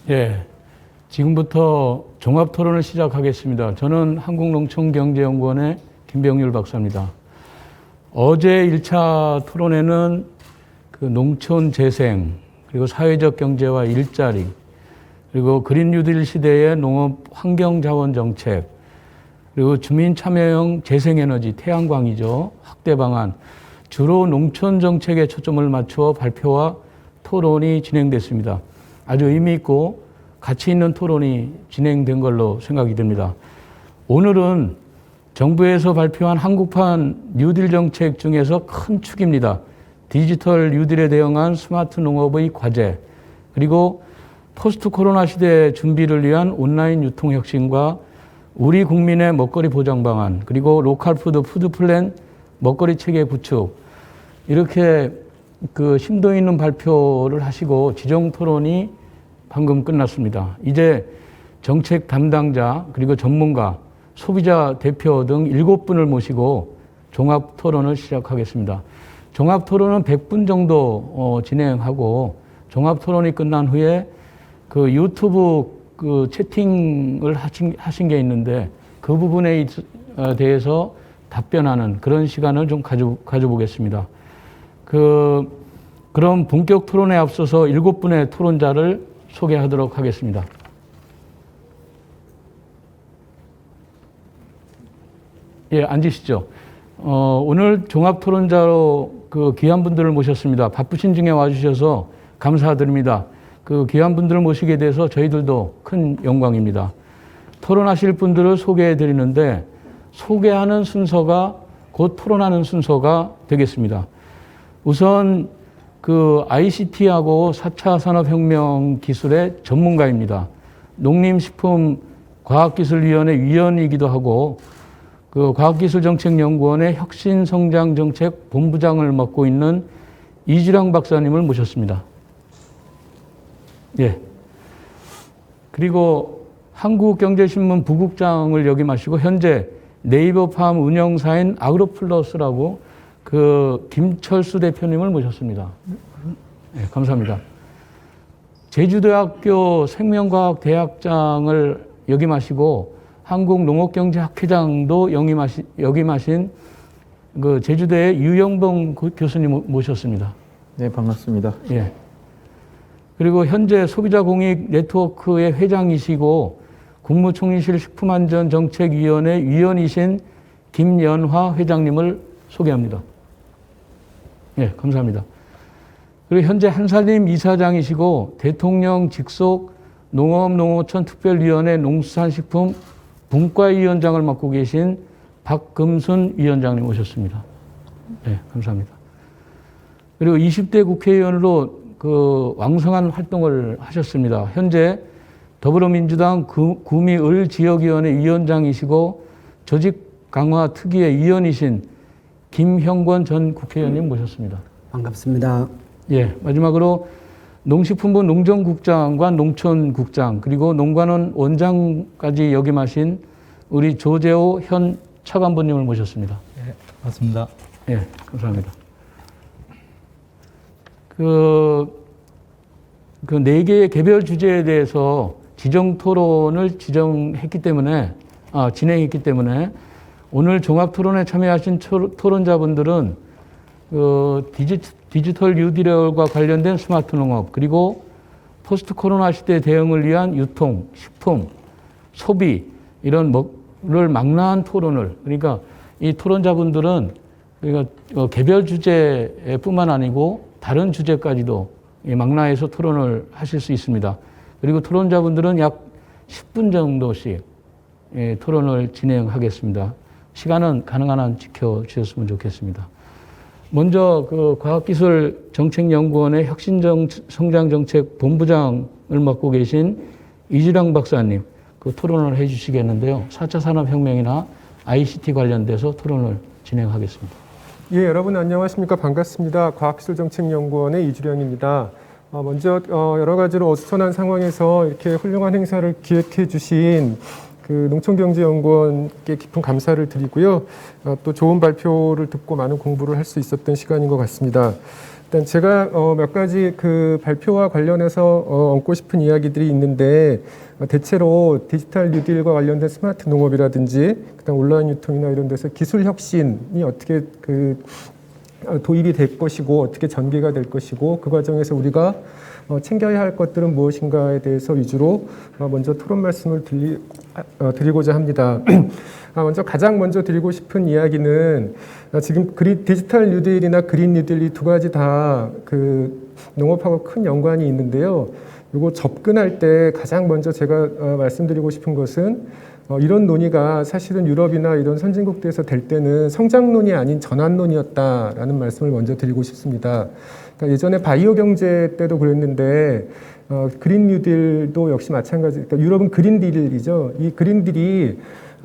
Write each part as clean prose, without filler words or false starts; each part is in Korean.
예, 지금부터 종합토론을 시작하겠습니다. 저는 한국농촌경제연구원의 김병률 박사입니다. 어제 1차 토론회는 그 농촌 재생, 그리고 사회적 경제와 일자리, 그리고 그린 뉴딜 시대의 농업 환경자원 정책, 그리고 주민 참여형 재생에너지, 태양광이죠. 확대 방안, 주로 농촌 정책에 초점을 맞추어 발표와 토론이 진행됐습니다. 아주 의미 있고 가치 있는 토론이 진행된 걸로 생각이 됩니다. 오늘은 정부에서 발표한 한국판 뉴딜 정책 중에서 큰 축입니다. 디지털 뉴딜에 대응한 스마트 농업의 과제, 그리고 포스트 코로나 시대 준비를 위한 온라인 유통 혁신과 우리 국민의 먹거리 보장 방안, 그리고 로컬 푸드 플랜 먹거리 체계 구축, 이렇게 그 심도 있는 발표를 하시고 지정 토론이 방금 끝났습니다. 이제 정책 담당자, 그리고 전문가, 소비자 대표 등 7분을 모시고 종합 토론을 시작하겠습니다. 종합 토론은 100분 정도 진행하고, 종합 토론이 끝난 후에 그 유튜브 그 채팅을 하신 게 있는데 그 부분에 대해서 답변하는 그런 시간을 좀 가져보겠습니다. 그럼 본격 토론에 앞서서 7분의 토론자를 소개하도록 하겠습니다. 예, 앉으시죠. 오늘 종합 토론자로 그 귀한 분들을 모셨습니다. 바쁘신 중에 와주셔서 감사드립니다. 그 귀한 분들을 모시게 돼서 저희들도 큰 영광입니다. 토론하실 분들을 소개해 드리는데, 소개하는 순서가 곧 토론하는 순서가 되겠습니다. 우선 그 ICT하고 4차 산업혁명 기술의 전문가입니다. 농림식품과학기술위원회 위원이기도 하고, 그 과학기술정책연구원의 혁신성장정책 본부장을 맡고 있는 이주량 박사님을 모셨습니다. 예. 그리고 한국경제신문 부국장을 역임하시고 현재 네이버팜 운영사인 아그로플러스라고 그 김철수 대표님을 모셨습니다. 네, 감사합니다. 제주대학교 생명과학대학장을 역임하시고 한국농업경제학회장도 역임하신 그 제주대의 유영봉 교수님 모셨습니다. 네, 반갑습니다. 예. 그리고 현재 소비자공익 네트워크의 회장이시고 국무총리실 식품안전정책위원회 위원이신 김연화 회장님을 소개합니다. 예, 감사합니다. 그리고 현재 한살림 이사장이시고 대통령 직속 농업농어촌특별위원회 농수산식품 분과위원장을 맡고 계신 박금순 위원장님 오셨습니다. 예, 감사합니다. 그리고 20대 국회의원으로 그 왕성한 활동을 하셨습니다. 현재 더불어민주당 구미을 지역위원회 위원장이시고 조직 강화 특위의 위원이신 김형권 전 국회의원님 모셨습니다. 반갑습니다. 예, 마지막으로 농식품부 농정국장과 농촌국장, 그리고 농관원 원장까지 역임하신 우리 조재호 현 차관보님을 모셨습니다. 네, 반갑습니다. 예, 감사합니다. 그 4개의 개별 주제에 대해서 지정 토론을 진행했기 때문에 오늘 종합 토론에 참여하신 토론자분들은 그 디지털 뉴딜과 관련된 스마트 농업, 그리고 포스트 코로나 시대 대응을 위한 유통, 식품, 소비, 이런 를 망라한 토론을, 그러니까 이 토론자분들은 그러니까 개별 주제뿐만 아니고 다른 주제까지도 망라해서 토론을 하실 수 있습니다. 그리고 토론자분들은 약 10분 정도씩 토론을 진행하겠습니다. 시간은 가능한 한 지켜주셨으면 좋겠습니다. 먼저 그 과학기술정책연구원의 혁신성장정책 본부장을 맡고 계신 이주량 박사님 그 토론을 해 주시겠는데요. 4차 산업혁명이나 ICT 관련돼서 토론을 진행하겠습니다. 예, 여러분 안녕하십니까? 반갑습니다. 과학기술정책연구원의 이주량입니다. 먼저 여러 가지로 어수선한 상황에서 이렇게 훌륭한 행사를 기획해 주신 그 농촌경제연구원께 깊은 감사를 드리고요. 또 좋은 발표를 듣고 많은 공부를 할 수 있었던 시간인 것 같습니다. 일단 제가 몇 가지 그 발표와 관련해서 얹고 싶은 이야기들이 있는데, 대체로 디지털 뉴딜과 관련된 스마트 농업이라든지 그다음 온라인 유통이나 이런 데서 기술 혁신이 어떻게 그 도입이 될 것이고 어떻게 전개가 될 것이고 그 과정에서 우리가 챙겨야 할 것들은 무엇인가에 대해서 위주로 먼저 토론 말씀을 드리고자 합니다. 가장 먼저 드리고 싶은 이야기는 지금 디지털 뉴딜이나 그린 뉴딜 이 두 가지 다 그 농업하고 큰 연관이 있는데요. 이거 접근할 때 가장 먼저 제가 말씀드리고 싶은 것은 이런 논의가 사실은 유럽이나 이런 선진국들에서 될 때는 성장론이 아닌 전환론이었다라는 말씀을 먼저 드리고 싶습니다. 그러니까 예전에 바이오 경제 때도 그랬는데 그린 뉴딜도 역시 마찬가지. 그러니까 유럽은 그린 딜이죠. 이 그린 딜이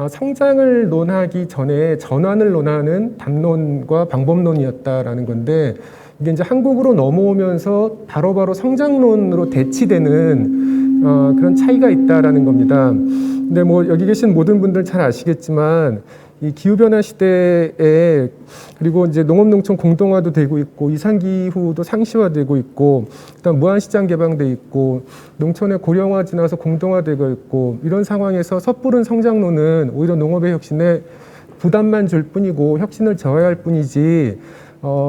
성장을 논하기 전에 전환을 논하는 담론과 방법론이었다라는 건데, 이게 이제 한국으로 넘어오면서 바로바로 성장론으로 대치되는 그런 차이가 있다라는 겁니다. 근데 뭐 여기 계신 모든 분들 잘 아시겠지만 이 기후변화 시대에, 그리고 이제 농업농촌 공동화도 되고 있고 이상기후도 상시화되고 있고 그다음 무한시장 개방돼 있고 농촌의 고령화 지나서 공동화되고 있고, 이런 상황에서 섣부른 성장론은 오히려 농업의 혁신에 부담만 줄 뿐이고 혁신을 저해할 뿐이지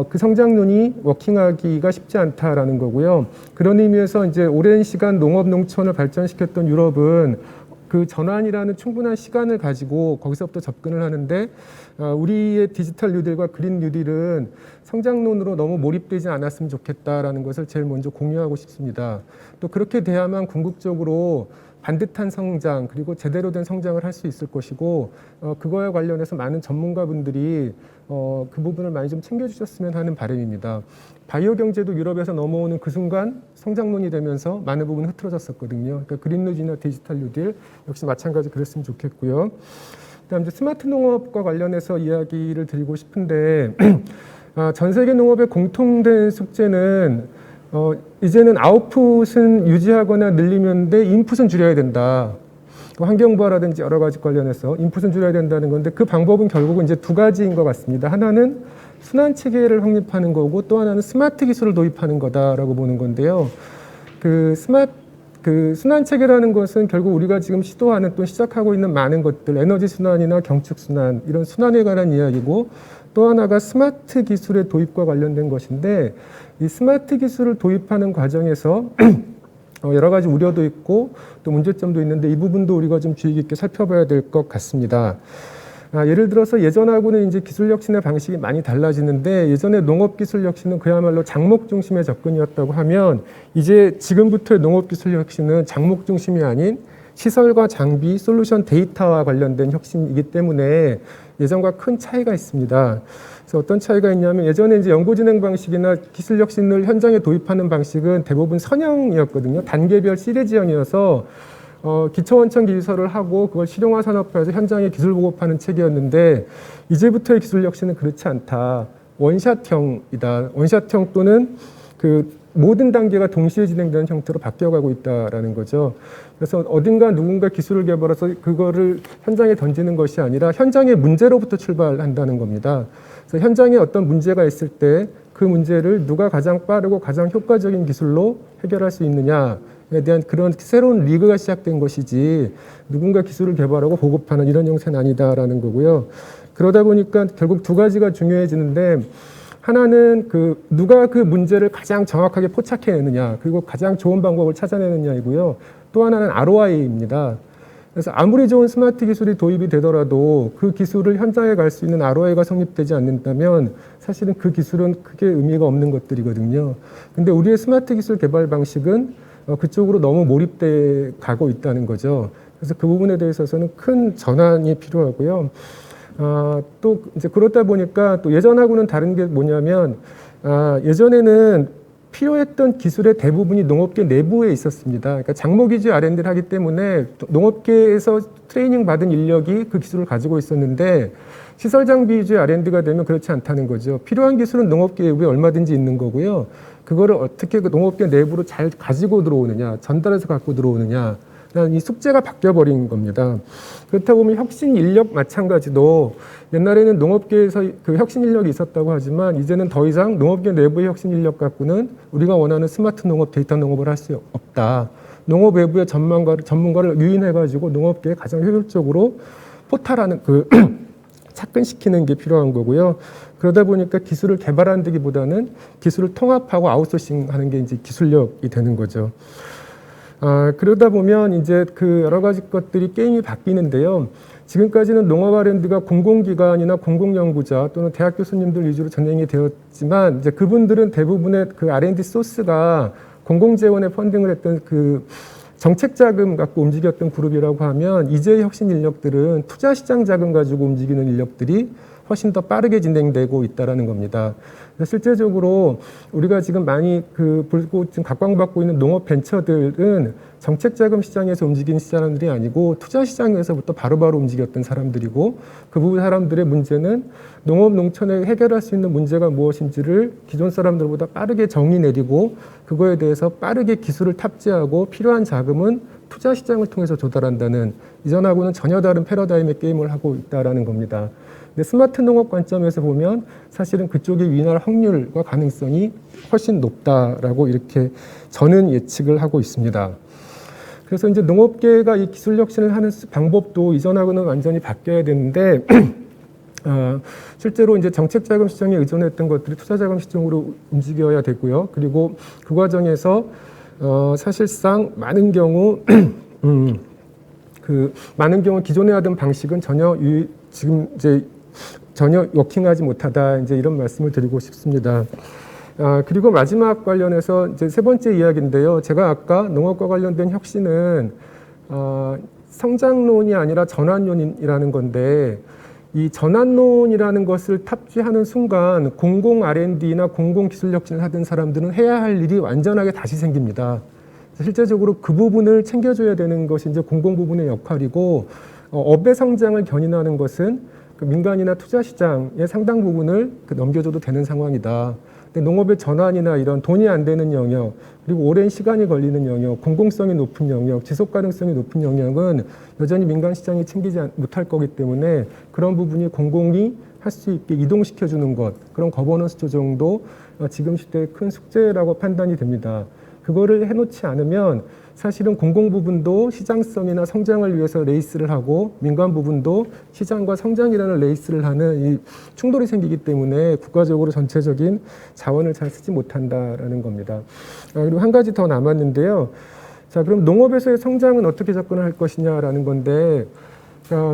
그 성장론이 워킹하기가 쉽지 않다라는 거고요. 그런 의미에서 이제 오랜 시간 농업 농촌을 발전시켰던 유럽은 그 전환이라는 충분한 시간을 가지고 거기서부터 접근을 하는데, 우리의 디지털 뉴딜과 그린 뉴딜은 성장론으로 너무 몰입되지 않았으면 좋겠다라는 것을 제일 먼저 공유하고 싶습니다. 또 그렇게 돼야만 궁극적으로 반듯한 성장, 그리고 제대로 된 성장을 할 수 있을 것이고, 그거에 관련해서 많은 전문가분들이 그 부분을 많이 좀 챙겨주셨으면 하는 바람입니다. 바이오 경제도 유럽에서 넘어오는 그 순간 성장론이 되면서 많은 부분이 흐트러졌었거든요. 그러니까 그린 뉴딜이나 디지털 뉴딜 역시 마찬가지 그랬으면 좋겠고요. 그다음 이제 스마트 농업과 관련해서 이야기를 드리고 싶은데, 전 세계 농업의 공통된 숙제는 이제는 아웃풋은 유지하거나 늘리면 돼 인풋은 줄여야 된다. 환경부화라든지 여러 가지 관련해서 인풋은 줄여야 된다는 건데, 그 방법은 결국은 이제 두 가지인 것 같습니다. 하나는 순환 체계를 확립하는 거고, 또 하나는 스마트 기술을 도입하는 거다라고 보는 건데요. 그 순환 체계라는 것은 결국 우리가 지금 시도하는 또 시작하고 있는 많은 것들, 에너지 순환이나 경축 순환, 이런 순환에 관한 이야기고, 또 하나가 스마트 기술의 도입과 관련된 것인데, 이 스마트 기술을 도입하는 과정에서 여러 가지 우려도 있고 또 문제점도 있는데, 이 부분도 우리가 좀 주의 깊게 살펴봐야 될 것 같습니다. 예를 들어서 예전하고는 이제 기술 혁신의 방식이 많이 달라지는데, 예전에 농업 기술 혁신은 그야말로 장목 중심의 접근이었다고 하면, 이제 지금부터의 농업 기술 혁신은 장목 중심이 아닌 시설과 장비, 솔루션, 데이터와 관련된 혁신이기 때문에 예전과 큰 차이가 있습니다. 그래서 어떤 차이가 있냐면, 예전에 이제 연구진행 방식이나 기술 혁신을 현장에 도입하는 방식은 대부분 선형이었거든요. 단계별 시대지형이어서 기초원천 기술을 하고 그걸 실용화 산업화해서 현장에 기술 보급하는 체계였는데, 이제부터의 기술 혁신은 그렇지 않다. 원샷형이다. 원샷형 또는 그 모든 단계가 동시에 진행되는 형태로 바뀌어가고 있다라는 거죠. 그래서 어딘가 누군가 기술을 개발해서 그거를 현장에 던지는 것이 아니라 현장의 문제로부터 출발한다는 겁니다. 그래서 현장에 어떤 문제가 있을 때 그 문제를 누가 가장 빠르고 가장 효과적인 기술로 해결할 수 있느냐에 대한 그런 새로운 리그가 시작된 것이지, 누군가 기술을 개발하고 보급하는 이런 형태는 아니다라는 거고요. 그러다 보니까 결국 두 가지가 중요해지는데, 하나는 누가 그 문제를 가장 정확하게 포착해내느냐, 그리고 가장 좋은 방법을 찾아내느냐이고요. 또 하나는 ROI입니다. 그래서 아무리 좋은 스마트 기술이 도입이 되더라도 그 기술을 현장에 갈 수 있는 ROI가 성립되지 않는다면 사실은 그 기술은 크게 의미가 없는 것들이거든요. 근데 우리의 스마트 기술 개발 방식은 그쪽으로 너무 몰입돼 가고 있다는 거죠. 그래서 그 부분에 대해서는 큰 전환이 필요하고요. 또 이제 그렇다 보니까 또 예전하고는 다른 게 뭐냐면, 예전에는 필요했던 기술의 대부분이 농업계 내부에 있었습니다. 그러니까 장목 위주 R&D를 하기 때문에 농업계에서 트레이닝 받은 인력이 그 기술을 가지고 있었는데, 시설 장비 위주의 R&D가 되면 그렇지 않다는 거죠. 필요한 기술은 농업계 내부에 얼마든지 있는 거고요. 그거를 어떻게 그 농업계 내부로 잘 가지고 들어오느냐, 전달해서 갖고 들어오느냐, 이 숙제가 바뀌어버린 겁니다. 그렇다 보면 혁신 인력 마찬가지도 옛날에는 농업계에서 그 혁신 인력이 있었다고 하지만 이제는 더 이상 농업계 내부의 혁신 인력 갖고는 우리가 원하는 스마트 농업, 데이터 농업을 할 수 없다. 농업 외부의 전문가를 유인해가지고 농업계에 가장 효율적으로 포탈하는 착근시키는 게 필요한 거고요. 그러다 보니까 기술을 개발한다기보다는 기술을 통합하고 아웃소싱하는 게 이제 기술력이 되는 거죠. 그러다 보면 이제 그 여러 가지 것들이 게임이 바뀌는데요. 지금까지는 농업 R&D가 공공기관이나 공공연구자 또는 대학 교수님들 위주로 전행이 되었지만 이제 그분들은 대부분의 그 R&D 소스가 공공재원에 펀딩을 했던 그 정책 자금 갖고 움직였던 그룹이라고 하면 이제의 혁신 인력들은 투자 시장 자금 가지고 움직이는 인력들이 훨씬 더 빠르게 진행되고 있다라는 겁니다. 실제적으로 우리가 지금 많이 보고 지금 각광받고 있는 농업 벤처들은 정책 자금 시장에서 움직이는 사람들이 아니고 투자 시장에서부터 바로바로 움직였던 사람들이고 그 부분 사람들의 문제는 농업 농촌에 해결할 수 있는 문제가 무엇인지를 기존 사람들보다 빠르게 정의 내리고 그거에 대해서 빠르게 기술을 탑재하고 필요한 자금은 투자 시장을 통해서 조달한다는 이전하고는 전혀 다른 패러다임의 게임을 하고 있다라는 겁니다. 근데 스마트 농업 관점에서 보면 사실은 그쪽이 위인할 확률과 가능성이 훨씬 높다라고 이렇게 저는 예측을 하고 있습니다. 그래서 이제 농업계가 이 기술 혁신을 하는 방법도 이전하고는 완전히 바뀌어야 되는데 실제로 이제 정책 자금 시장에 의존했던 것들이 투자 자금 시장으로 움직여야 되고요. 그리고 그 과정에서 사실상 많은 경우 많은 경우 기존에 하던 방식은 지금 이제 전혀 워킹하지 못하다 이제 이런 말씀을 드리고 싶습니다. 그리고 마지막 관련해서 이제 세 번째 이야기인데요. 제가 아까 농업과 관련된 혁신은 성장론이 아니라 전환론이라는 건데 이 전환론이라는 것을 탑재하는 순간 공공 R&D나 공공 기술 혁신을 하던 사람들은 해야 할 일이 완전하게 다시 생깁니다. 실제적으로 그 부분을 챙겨줘야 되는 것이 이제 공공 부분의 역할이고 업의 성장을 견인하는 것은 그 민간이나 투자 시장의 상당 부분을 넘겨줘도 되는 상황이다. 근데 농업의 전환이나 이런 돈이 안 되는 영역, 그리고 오랜 시간이 걸리는 영역, 공공성이 높은 영역, 지속 가능성이 높은 영역은 여전히 민간 시장이 챙기지 못할 거기 때문에 그런 부분이 공공이 할 수 있게 이동시켜주는 것, 그런 거버넌스 조정도 지금 시대의 큰 숙제라고 판단이 됩니다. 그거를 해놓지 않으면 사실은 공공 부분도 시장성이나 성장을 위해서 레이스를 하고 민간 부분도 시장과 성장이라는 레이스를 하는 이 충돌이 생기기 때문에 국가적으로 전체적인 자원을 잘 쓰지 못한다라는 겁니다. 그리고 한 가지 더 남았는데요. 자, 그럼 농업에서의 성장은 어떻게 접근할 것이냐라는 건데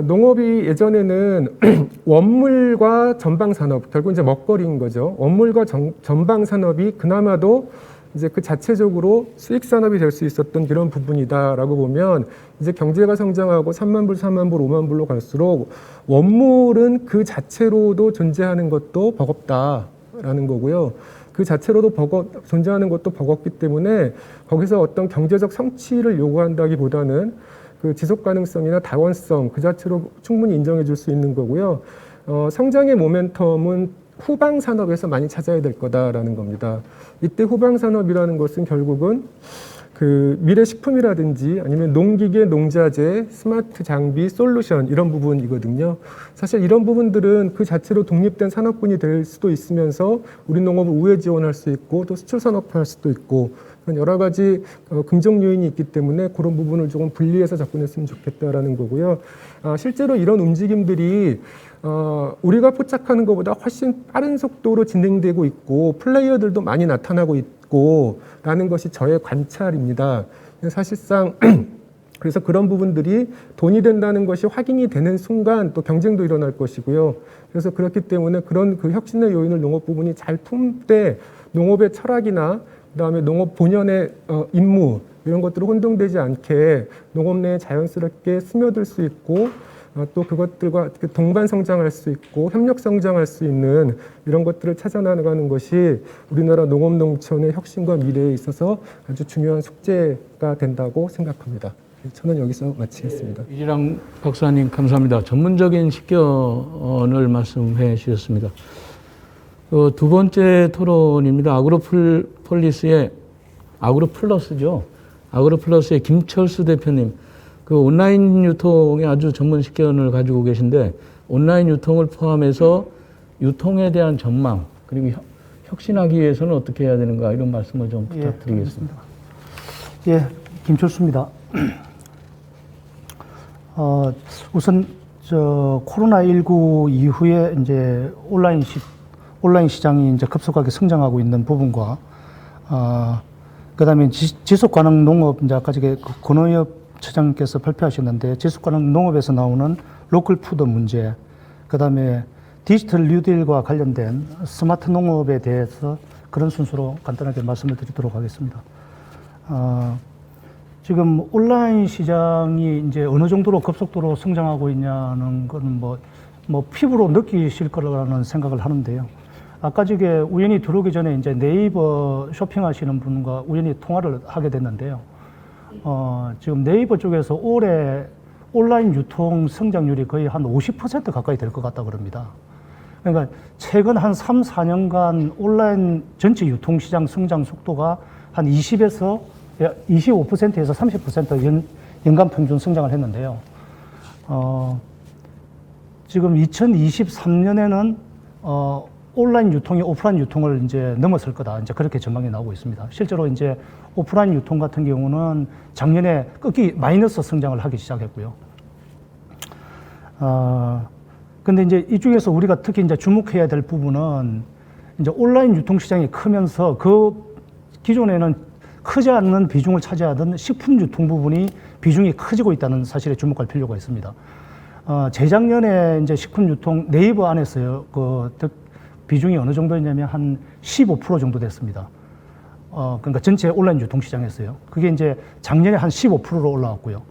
농업이 예전에는 원물과 전방산업, 결국 이제 먹거리인 거죠. 원물과 전방산업이 그나마도 이제 그 자체적으로 수익 산업이 될 수 있었던 그런 부분이다라고 보면 이제 경제가 성장하고 3만 불, 4만 불, 5만 불로 갈수록 원물은 그 자체로도 존재하는 것도 버겁다라는 거고요. 그 자체로도 존재하는 것도 버겁기 때문에 거기서 어떤 경제적 성취를 요구한다기보다는 그 지속 가능성이나 다원성 그 자체로 충분히 인정해 줄 수 있는 거고요. 성장의 모멘텀은 후방 산업에서 많이 찾아야 될 거다라는 겁니다. 이때 후방 산업이라는 것은 결국은 그 미래 식품이라든지 아니면 농기계, 농자재, 스마트 장비, 솔루션 이런 부분이거든요. 사실 이런 부분들은 그 자체로 독립된 산업군이 될 수도 있으면서 우리 농업을 우회 지원할 수 있고 또 수출 산업화할 수도 있고 그런 여러 가지 긍정 요인이 있기 때문에 그런 부분을 조금 분리해서 접근했으면 좋겠다라는 거고요. 실제로 이런 움직임들이 우리가 포착하는 것보다 훨씬 빠른 속도로 진행되고 있고 플레이어들도 많이 나타나고 있고 라는 것이 저의 관찰입니다. 사실상 그래서 그런 부분들이 돈이 된다는 것이 확인이 되는 순간 또 경쟁도 일어날 것이고요. 그래서 그렇기 때문에 그런 그 혁신의 요인을 농업 부분이 잘 품되 농업의 철학이나 그다음에 농업 본연의 임무 이런 것들을 혼동되지 않게 농업 내에 자연스럽게 스며들 수 있고 또 그것들과 동반 성장할 수 있고 협력 성장할 수 있는 이런 것들을 찾아 나가는 것이 우리나라 농업 농촌의 혁신과 미래에 있어서 아주 중요한 숙제가 된다고 생각합니다. 저는 여기서 마치겠습니다. 이지랑 박사님 감사합니다. 전문적인 식견을 말씀해 주셨습니다. 두 번째 토론입니다. 아그로플러스의 김철수 대표님. 그 온라인 유통에 아주 전문 식견을 가지고 계신데 온라인 유통을 포함해서 유통에 대한 전망 그리고 혁신하기 위해서는 어떻게 해야 되는가 이런 말씀을 좀 부탁드리겠습니다. 예, 김철수입니다. 우선 코로나19 이후에 이제 온라인 시장이 이제 급속하게 성장하고 있는 부분과 그다음에 지속 가능 농업 이제 아까 저게 권호엽 처장님께서 발표하셨는데 지속 가능 농업에서 나오는 로컬 푸드 문제, 그다음에 디지털 뉴딜과 관련된 스마트 농업에 대해서 그런 순서로 간단하게 말씀을 드리도록 하겠습니다. 지금 온라인 시장이 이제 어느 정도로 급속도로 성장하고 있냐는 건 뭐 피부로 느끼실 거라는 생각을 하는데요. 아까 저게 우연히 들어오기 전에 이제 네이버 쇼핑하시는 분과 우연히 통화를 하게 됐는데요. 지금 네이버 쪽에서 올해 온라인 유통 성장률이 거의 한 50% 가까이 될 것 같다 그럽니다. 그러니까 최근 한 3, 4년간 온라인 전체 유통시장 성장 속도가 한 25%에서 30% 연간 평균 성장을 했는데요. 지금 2023년에는 온라인 유통이 오프라인 유통을 이제 넘어설 거다. 이제 그렇게 전망이 나오고 있습니다. 실제로 이제 오프라인 유통 같은 경우는 작년에 끝기 마이너스 성장을 하기 시작했고요. 근데 이제 이쪽에서 우리가 특히 이제 주목해야 될 부분은 이제 온라인 유통 시장이 크면서 그 기존에는 크지 않는 비중을 차지하던 식품 유통 부분이 비중이 커지고 있다는 사실에 주목할 필요가 있습니다. 재작년에 이제 식품 유통 네이버 안에서요, 비중이 어느 정도였냐면 한 15% 정도 됐습니다. 그러니까 전체 온라인 유통 시장에서요. 그게 이제 작년에 한 15%로 올라왔고요.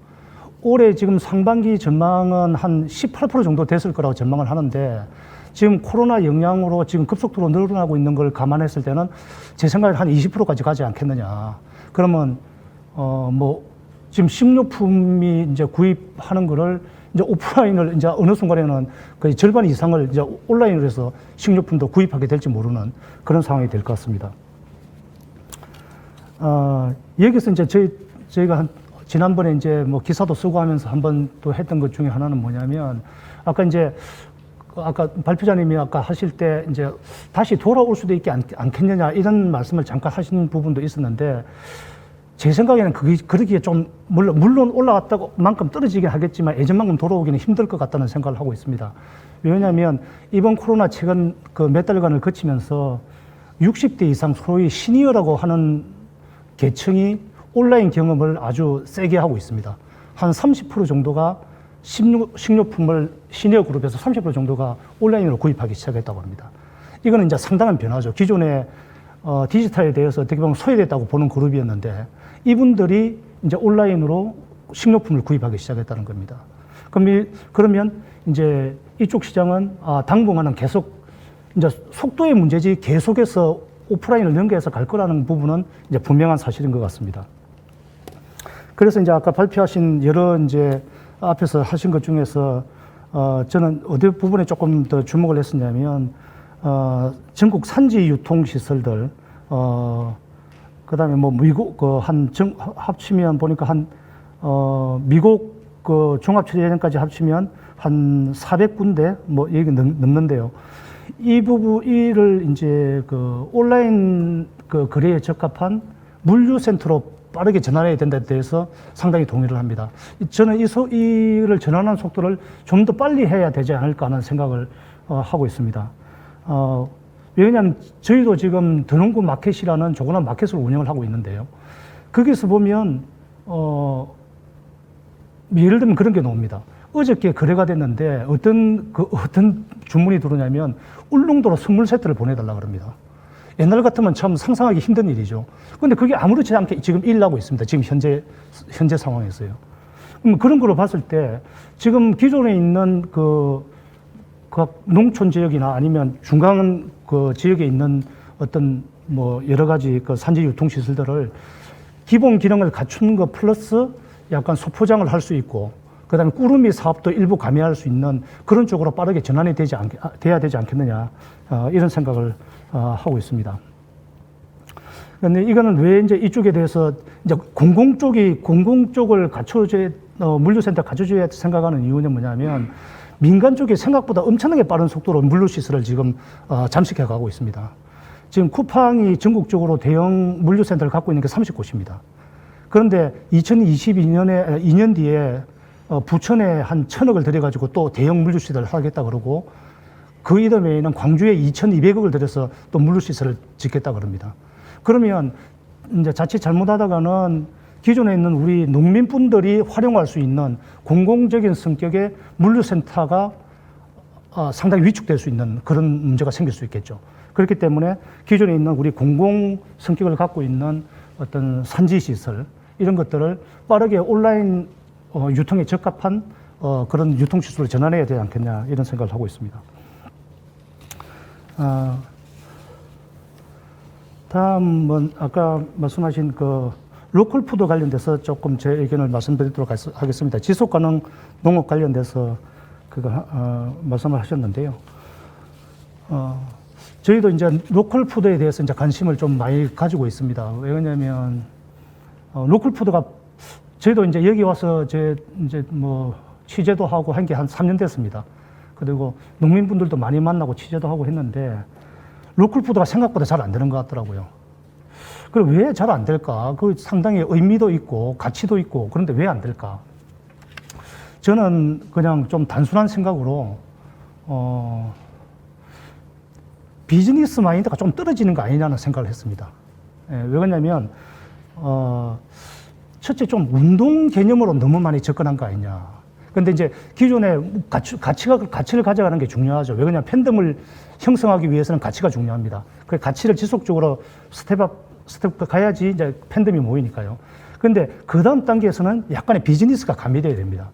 올해 지금 상반기 전망은 한 18% 정도 됐을 거라고 전망을 하는데 지금 코로나 영향으로 지금 급속도로 늘어나고 있는 걸 감안했을 때는 제 생각에 한 20%까지 가지 않겠느냐. 그러면 지금 식료품이 이제 구입하는 거를 이제 오프라인을 이제 어느 순간에는 거의 절반 이상을 이제 온라인으로 해서 식료품도 구입하게 될지 모르는 그런 상황이 될 것 같습니다. 여기서 이제 저희가 지난번에 이제 뭐 기사도 쓰고 하면서 한번 또 했던 것 중에 하나는 뭐냐면 아까 발표자님이 아까 하실 때 이제 다시 돌아올 수도 있지 않겠느냐 이런 말씀을 잠깐 하신 부분도 있었는데 제 생각에는 그러기에 좀 물론 올라왔다고 만큼 떨어지긴 하겠지만 예전만큼 돌아오기는 힘들 것 같다는 생각을 하고 있습니다. 왜냐하면 이번 코로나 최근 그 몇 달간을 거치면서 60대 이상 소위 시니어라고 하는 계층이 온라인 경험을 아주 세게 하고 있습니다. 한 30% 정도가 식료품을 시니어 그룹에서 30% 정도가 온라인으로 구입하기 시작했다고 합니다. 이거는 이제 상당한 변화죠. 기존에 디지털에 대해서 어떻게 보면 소외됐다고 보는 그룹이었는데 이분들이 이제 온라인으로 식료품을 구입하기 시작했다는 겁니다. 그러면 이제 이쪽 시장은 당분간은 계속 이제 속도의 문제지 계속해서 오프라인을 연계해서 갈 거라는 부분은 이제 분명한 사실인 것 같습니다. 그래서 이제 아까 발표하신 여러 이제 앞에서 하신 것 중에서 저는 어디 부분에 조금 더 주목을 했었냐면 전국 산지 유통 시설들 그다음에 뭐 미국 합치면 보니까 미국 종합처리회장까지 합치면 한 400군데 뭐 여기 넘는데요. 이 부분을 이제 온라인 거래에 적합한 물류센터로 빠르게 전환해야 된다에 대해서 상당히 동의를 합니다. 저는 이를 전환하는 속도를 좀 더 빨리 해야 되지 않을까 하는 생각을 하고 있습니다. 왜냐하면 저희도 지금 드농구 마켓이라는 조그만 마켓을 운영을 하고 있는데요. 거기서 보면 예를 들면 그런 게 나옵니다. 어저께 거래가 됐는데 어떤 주문이 들어오냐면 울릉도로 선물 세트를 보내달라 그럽니다. 옛날 같으면 참 상상하기 힘든 일이죠. 그런데 그게 아무렇지 않게 지금 일어나고 있습니다. 지금 현재 상황에서요. 그런 거로 봤을 때 지금 기존에 있는 각 농촌 지역이나 아니면 중간 지역에 있는 어떤 뭐 여러 가지 산지 유통 시설들을 기본 기능을 갖춘 것 플러스 약간 소포장을 할 수 있고 그다음에 꾸러미 사업도 일부 가미할 수 있는 그런 쪽으로 빠르게 전환이 돼야 되지 않겠느냐 이런 생각을 하고 있습니다. 그런데 이거는 왜 이제 이쪽에 대해서 이제 공공 쪽을 갖춰줘야 물류센터 가져줘야 생각하는 이유는 뭐냐면 민간 쪽이 생각보다 엄청나게 빠른 속도로 물류시설을 지금 잠식해 가고 있습니다. 지금 쿠팡이 전국적으로 대형 물류센터를 갖고 있는 게 30곳입니다. 그런데 2022년에 2년 뒤에 부천에 한 1,000억을 들여가지고 또 대형 물류시설을 하겠다 그러고 그 이듬해에는 광주에 2,200억을 들여서 또 물류시설을 짓겠다 그럽니다. 그러면 이제 자칫 잘못하다가는 기존에 있는 우리 농민분들이 활용할 수 있는 공공적인 성격의 물류센터가 상당히 위축될 수 있는 그런 문제가 생길 수 있겠죠. 그렇기 때문에 기존에 있는 우리 공공 성격을 갖고 있는 어떤 산지시설 이런 것들을 빠르게 온라인 유통에 적합한 그런 유통시설로 전환해야 되지 않겠냐 이런 생각을 하고 있습니다. 다음은 아까 말씀하신 그 로컬푸드 관련돼서 조금 제 의견을 말씀드리도록 하겠습니다. 지속가능 농업 관련돼서 그거 말씀을 하셨는데요. 저희도 이제 로컬푸드에 대해서 이제 관심을 좀 많이 가지고 있습니다. 왜냐하면 로컬푸드가 저희도 이제 여기 와서 이제 뭐 취재도 하고 한 게 한 3년 됐습니다. 그리고 농민분들도 많이 만나고 취재도 하고 했는데 로컬푸드가 생각보다 잘 안 되는 것 같더라고요. 그럼 왜 잘 안 될까? 그 상당히 의미도 있고 가치도 있고 그런데 왜 안 될까? 저는 그냥 좀 단순한 생각으로 비즈니스 마인드가 좀 떨어지는 거 아니냐는 생각을 했습니다. 예, 왜 그러냐면 첫째 좀 운동 개념으로 너무 많이 접근한 거 아니냐. 근데 이제 기존에 가치를 가져가는 게 중요하죠. 왜 그러냐면 팬덤을 형성하기 위해서는 가치가 중요합니다. 그 가치를 지속적으로 스텝 가야지 이제 팬덤이 모이니까요. 근데 그 다음 단계에서는 약간의 비즈니스가 가미돼야 됩니다.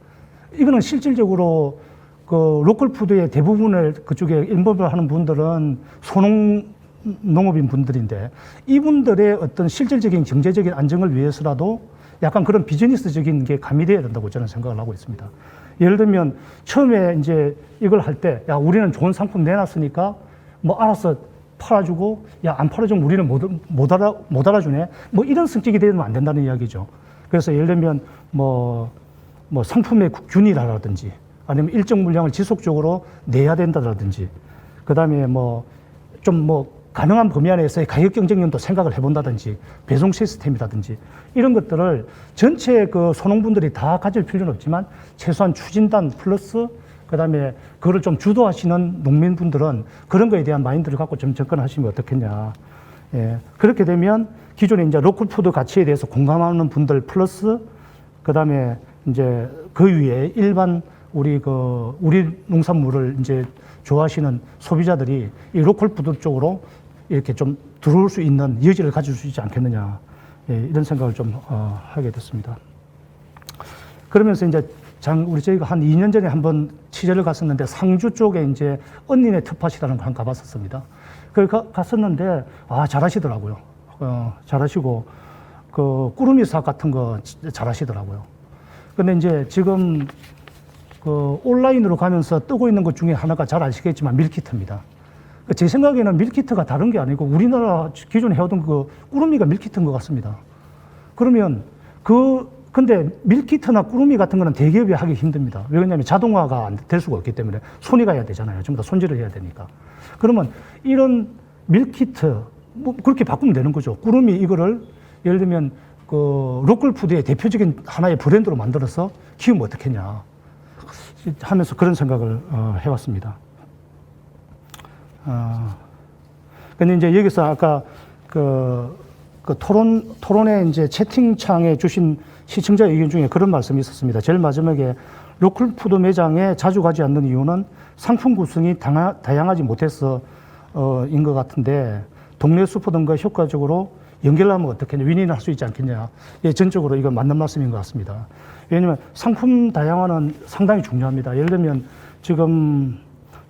이거는 실질적으로 그 로컬푸드의 대부분을 그쪽에 인볼브 하는 분들은 소농업인 분들인데 이분들의 어떤 실질적인 경제적인 안정을 위해서라도 약간 그런 비즈니스적인 게 가미돼야 된다고 저는 생각을 하고 있습니다. 예를 들면 처음에 이제 이걸 할 때 야 우리는 좋은 상품 내놨으니까 뭐 알아서 팔아주고 야 안 팔아주면 우리는 못 알아주네 뭐 이런 성격이 되면 안 된다는 이야기죠. 그래서 예를 들면 뭐 상품의 균일화라든지 아니면 일정 물량을 지속적으로 내야 된다든지 그다음에 좀 가능한 범위 안에서의 가격 경쟁력도 생각을 해본다든지 배송 시스템이라든지 이런 것들을 전체 그 소농분들이 다 가질 필요는 없지만 최소한 추진단 플러스 그다음에 그거를 좀 주도하시는 농민분들은 그런 거에 대한 마인드를 갖고 좀 접근하시면 어떻겠냐. 예. 그렇게 되면 기존에 이제 로컬푸드 가치에 대해서 공감하는 분들 플러스 그다음에 이제 그 위에 일반 우리 농산물을 이제 좋아하시는 소비자들이 이 로컬푸드 쪽으로 이렇게 좀 들어올 수 있는 여지를 가질 수 있지 않겠느냐. 예, 이런 생각을 좀 하게 됐습니다. 그러면서 이제 저희가 한 2년 전에 한번 취재를 갔었는데 상주 쪽에 이제 언니네 텃밭이라는 걸 한번 가봤었습니다. 갔었는데 잘하시더라고요. 잘하시고 그 꾸루미 사업 같은 거 잘하시더라고요. 근데 이제 지금 그 온라인으로 가면서 뜨고 있는 것 중에 하나가 잘 아시겠지만 밀키트입니다. 제 생각에는 밀키트가 다른 게 아니고 우리나라 기존에 해오던 그 꾸루미가 밀키트인 것 같습니다. 그러면 근데 밀키트나 꾸루미 같은 거는 대기업이 하기 힘듭니다. 왜냐하면 자동화가 될 수가 없기 때문에 손이 가야 되잖아요. 전부 다 손질을 해야 되니까. 그러면 이런 밀키트 그렇게 바꾸면 되는 거죠. 꾸루미 이거를 예를 들면 그 로컬푸드의 대표적인 하나의 브랜드로 만들어서 키우면 어떻겠냐 하면서 그런 생각을 해왔습니다. 근데 이제 여기서 아까 그 토론에 이제 채팅창에 주신 시청자 의견 중에 그런 말씀이 있었습니다. 제일 마지막에 로컬푸드 매장에 자주 가지 않는 이유는 상품 구성이 다양하지 못해서 인 것 같은데 동네 슈퍼 등과 효과적으로 연결하면 어떻겠냐, 윈윈을 할 수 있지 않겠냐. 예, 전적으로 이건 맞는 말씀인 것 같습니다. 왜냐하면 상품 다양화는 상당히 중요합니다. 예를 들면 지금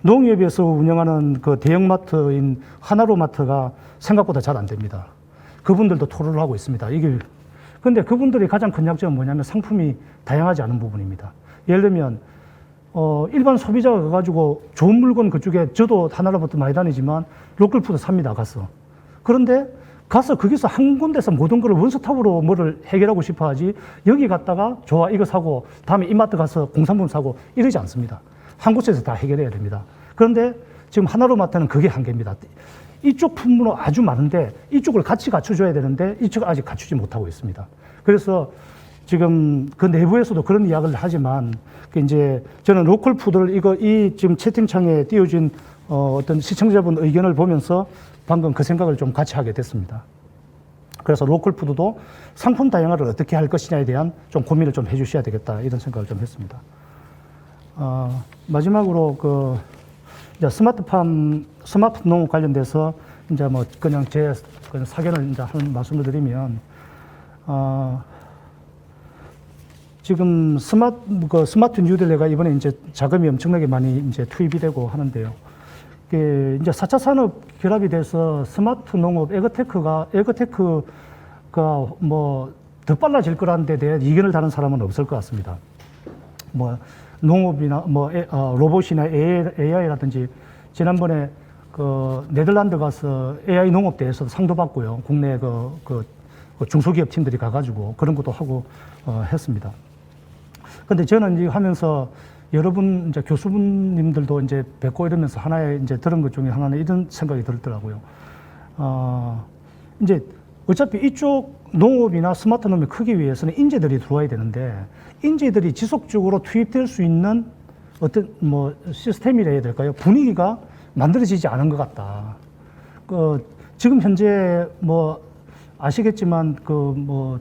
농협에서 운영하는 그 대형마트인 하나로마트가 생각보다 잘 안 됩니다. 그분들도 토론을 하고 있습니다. 근데 그분들이 가장 큰 약점은 뭐냐면 상품이 다양하지 않은 부분입니다. 예를 들면 일반 소비자가 가가지고 좋은 물건 그쪽에 저도 하나로마트 많이 다니지만 로컬푸드 삽니다. 가서. 그런데 가서 거기서 한 군데서 모든 걸 원스톱으로 뭐를 해결하고 싶어 하지 여기 갔다가 좋아 이거 사고 다음에 이마트 가서 공산품 사고 이러지 않습니다. 한 곳에서 다 해결해야 됩니다. 그런데 지금 하나로마트는 그게 한계입니다. 이쪽 품목은 아주 많은데 이쪽을 같이 갖춰줘야 되는데 이쪽을 아직 갖추지 못하고 있습니다. 그래서 지금 그 내부에서도 그런 이야기를 하지만 이제 저는 로컬 푸드를 이 지금 채팅창에 띄워진 어떤 시청자분 의견을 보면서 방금 그 생각을 좀 같이 하게 됐습니다. 그래서 로컬 푸드도 상품 다양화를 어떻게 할 것이냐에 대한 좀 고민을 좀 해주셔야 되겠다 이런 생각을 좀 했습니다. 마지막으로 그 이제 스마트 농업 관련돼서 이제 뭐 그냥 제 사견을 이제 한 말씀을 드리면 지금 스마트 뉴딜레가 이번에 이제 자금이 엄청나게 많이 이제 투입이 되고 하는데요. 이제 4차 산업 결합이 돼서 스마트 농업 에그테크가 뭐 더 빨라질 거라는 데 대해 이견을 다는 사람은 없을 것 같습니다. 뭐 농업이나 뭐 로봇이나 AI라든지 지난번에 그 네덜란드 가서 AI 농업 대회에서 상도 받고요. 국내 그 중소기업 팀들이 가가지고 그런 것도 하고 했습니다. 근데 저는 이제 하면서 여러분 이제 교수님들도 이제 뵙고 이러면서 하나의 이제 들은 것 중에 하나는 이런 생각이 들더라고요. 이제 어차피 이쪽 농업이나 스마트 농업이 크기 위해서는 인재들이 들어와야 되는데 인재들이 지속적으로 투입될 수 있는 어떤 뭐 시스템이라 해야 될까요? 분위기가 만들어지지 않은 것 같다. 지금 현재 뭐 아시겠지만 뭐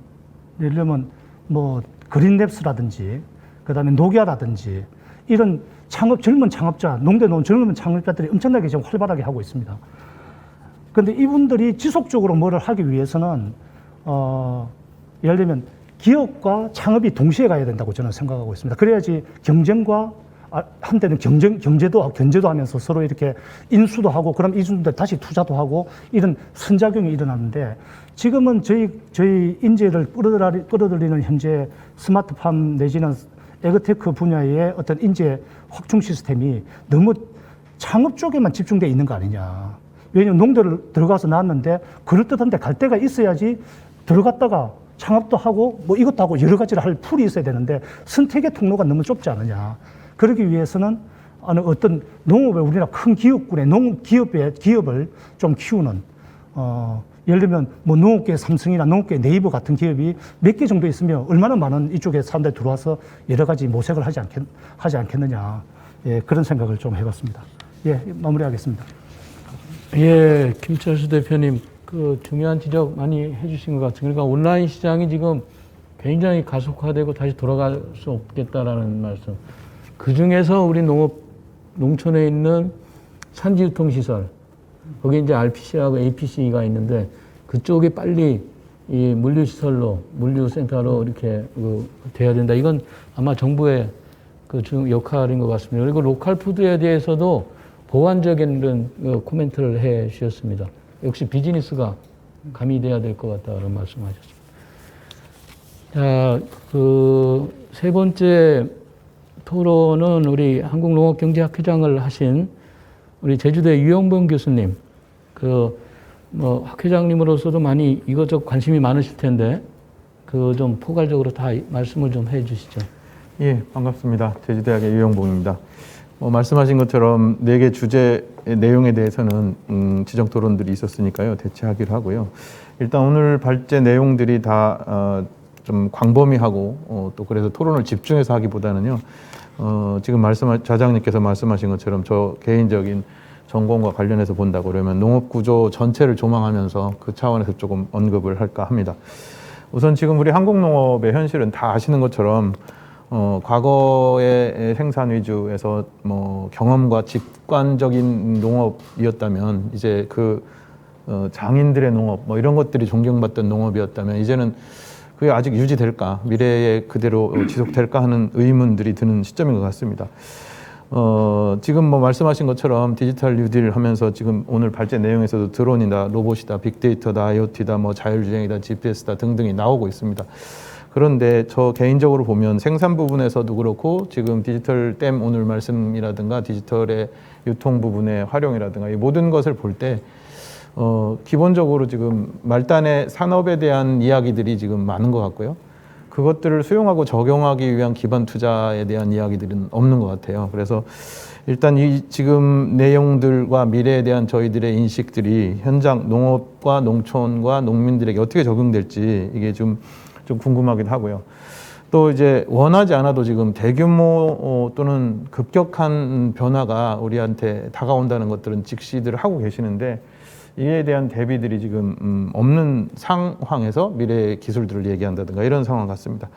예를 들면 뭐 그린랩스라든지 그다음에 노기아라든지 이런 젊은 창업자, 농대 논 젊은 창업자들이 엄청나게 지금 활발하게 하고 있습니다. 그런데 이분들이 지속적으로 뭐를 하기 위해서는 예를 들면 기업과 창업이 동시에 가야 된다고 저는 생각하고 있습니다. 그래야지 경쟁과 한때는 견제도 하면서 서로 이렇게 인수도 하고 그럼 이분들 다시 투자도 하고 이런 선작용이 일어나는데 지금은 저희 인재를 끌어들이는 현재 스마트팜 내지는 에그테크 분야의 어떤 인재 확충 시스템이 너무 창업 쪽에만 집중되어 있는 거 아니냐. 왜냐하면 농대를 들어가서 나왔는데 그럴듯한 데 갈 데가 있어야지 들어갔다가 창업도 하고 뭐 이것도 하고 여러 가지를 할 풀이 있어야 되는데 선택의 통로가 너무 좁지 않느냐. 그러기 위해서는 어떤 농업에 우리나라 큰 기업군의 기업을 좀 키우는 예를 들면 뭐 농업계 삼성이나 농업계 네이버 같은 기업이 몇 개 정도 있으면 얼마나 많은 이쪽에 사람들이 들어와서 여러 가지 모색을 하지 않겠느냐. 예, 그런 생각을 좀 해봤습니다. 예, 마무리하겠습니다. 예, 김철수 대표님, 그 중요한 지적 많이 해주신 것 같습니다. 그러니까 온라인 시장이 지금 굉장히 가속화되고 다시 돌아갈 수 없겠다라는 말씀. 그 중에서 우리 농촌에 있는 산지유통시설, 거기 이제 RPC하고 APC가 있는데 그쪽이 빨리 이 물류시설로, 물류센터로 이렇게 돼야 된다. 이건 아마 정부의 그 역할인 것 같습니다. 그리고 로컬 푸드에 대해서도 보완적인 그런 코멘트를 해 주셨습니다. 역시 비즈니스가 가미돼야 될 것 같다는 말씀하셨습니다. 자, 그 세 번째 토론은 우리 한국농업경제학회장을 하신 우리 제주대 유영범 교수님, 뭐 학회장님으로서도 많이 이것저것 관심이 많으실 텐데, 좀 포괄적으로 다 말씀을 좀 해 주시죠. 예, 반갑습니다. 제주대학의 유영봉입니다. 말씀하신 것처럼 4개 주제 내용에 대해서는 지정 토론들이 있었으니까요. 대체하기로 하고요. 일단 오늘 발제 내용들이 다 좀 광범위하고 또 그래서 토론을 집중해서 하기보다는요. 지금 좌장님께서 말씀하신 것처럼 저 개인적인 전공과 관련해서 본다고 그러면 농업구조 전체를 조망하면서 그 차원에서 조금 언급을 할까 합니다. 우선 지금 우리 한국농업의 현실은 다 아시는 것처럼 과거의 생산 위주에서 뭐 경험과 직관적인 농업이었다면 이제 장인들의 농업 뭐 이런 것들이 존경받던 농업이었다면 이제는 그게 아직 유지될까, 미래에 그대로 지속될까 하는 의문들이 드는 시점인 것 같습니다. 지금 뭐 말씀하신 것처럼 디지털 뉴딜 하면서 지금 오늘 발제 내용에서도 드론이다, 로봇이다, 빅데이터다, IoT다, 뭐 자율주행이다, GPS다 등등이 나오고 있습니다. 그런데 저 개인적으로 보면 생산 부분에서도 그렇고 지금 디지털 댐 오늘 말씀이라든가 디지털의 유통 부분의 활용이라든가 이 모든 것을 볼 때 기본적으로 지금 말단의 산업에 대한 이야기들이 지금 많은 것 같고요. 그것들을 수용하고 적용하기 위한 기반 투자에 대한 이야기들은 없는 것 같아요. 그래서 일단 이 지금 내용들과 미래에 대한 저희들의 인식들이 현장 농업과 농촌과 농민들에게 어떻게 적용될지 이게 좀 궁금하기도 하고요. 또 이제 원하지 않아도 지금 대규모 또는 급격한 변화가 우리한테 다가온다는 것들은 직시들 하고 계시는데 이에 대한 대비들이 지금 없는 상황에서 미래의 기술들을 얘기한다든가 이런 상황 같습니다.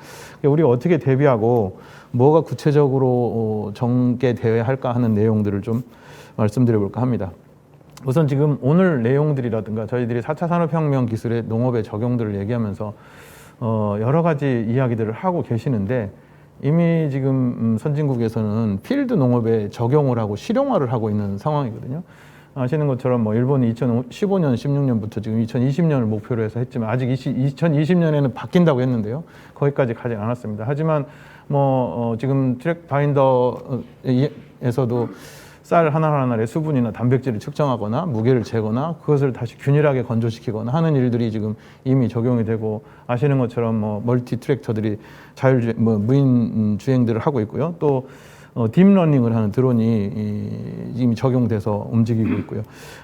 우리가 어떻게 대비하고 뭐가 구체적으로 전개되어야 할까 하는 내용들을 좀 말씀드려 볼까 합니다. 우선 지금 오늘 내용들이라든가 저희들이 4차 산업혁명 기술의 농업의 적용들을 얘기하면서 여러 가지 이야기들을 하고 계시는데 이미 지금 선진국에서는 필드 농업에 적용을 하고 실용화를 하고 있는 상황이거든요. 아시는 것처럼 뭐 일본이 2015년, 16년부터 지금 2020년을 목표로 해서 했지만 아직 2020년에는 바뀐다고 했는데요. 거기까지 가지 않았습니다. 하지만 지금 트랙 바인더에서도 쌀 하나하나의 수분이나 단백질을 측정하거나 무게를 재거나 그것을 다시 균일하게 건조시키거나 하는 일들이 지금 이미 적용이 되고 아시는 것처럼 멀티 트랙터들이 무인 주행들을 하고 있고요. 또 딥러닝을 하는 드론이 이미 적용돼서 움직이고 있고요.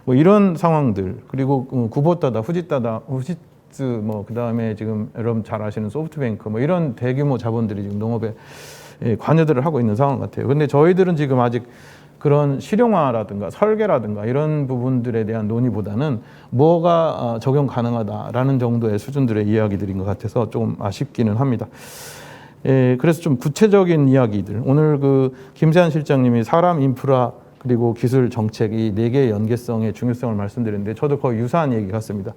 이런 상황들 그리고 구보따다, 후지츠 그다음에 지금 여러분 잘 아시는 소프트뱅크 이런 대규모 자본들이 지금 농업에 관여들을 하고 있는 상황 같아요. 근데 저희들은 지금 아직 그런 실용화라든가 설계라든가 이런 부분들에 대한 논의보다는 뭐가 적용 가능하다라는 정도의 수준들의 이야기들인 것 같아서 좀 아쉽기는 합니다. 그래서 좀 구체적인 이야기들 오늘 김세한 실장님이 사람, 인프라 그리고 기술 정책 이 네 개의 연계성의 중요성을 말씀드렸는데 저도 거의 유사한 얘기 같습니다.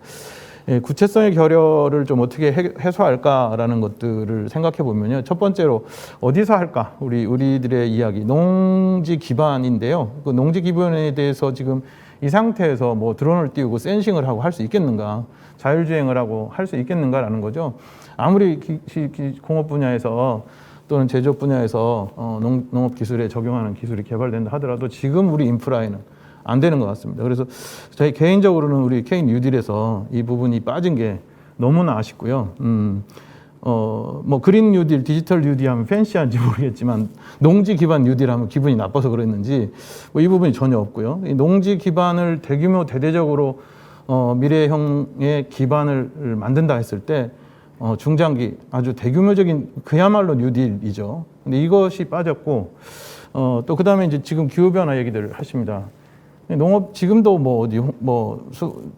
구체성의 결여를 좀 어떻게 해소할까라는 것들을 생각해 보면요. 첫 번째로 어디서 할까? 우리들의 이야기 농지 기반인데요. 그 농지 기반에 대해서 지금 이 상태에서 드론을 띄우고 센싱을 하고 할 수 있겠는가? 자율주행을 하고 할 수 있겠는가라는 거죠. 아무리 공업 분야에서 또는 제조업 분야에서 농업 기술에 적용하는 기술이 개발된다 하더라도 지금 우리 인프라에는 안 되는 것 같습니다. 그래서 저희 개인적으로는 우리 K 뉴딜에서 이 부분이 빠진 게 너무나 아쉽고요. 그린 뉴딜, 디지털 뉴딜 하면 팬시한지 모르겠지만 농지 기반 뉴딜 하면 기분이 나빠서 그랬는지 이 부분이 전혀 없고요. 이 농지 기반을 대규모 대대적으로 미래형의 기반을 만든다 했을 때 중장기 아주 대규모적인 그야말로 뉴딜이죠. 근데 이것이 빠졌고 또 그다음에 이제 지금 기후 변화 얘기들을 하십니다. 농업 지금도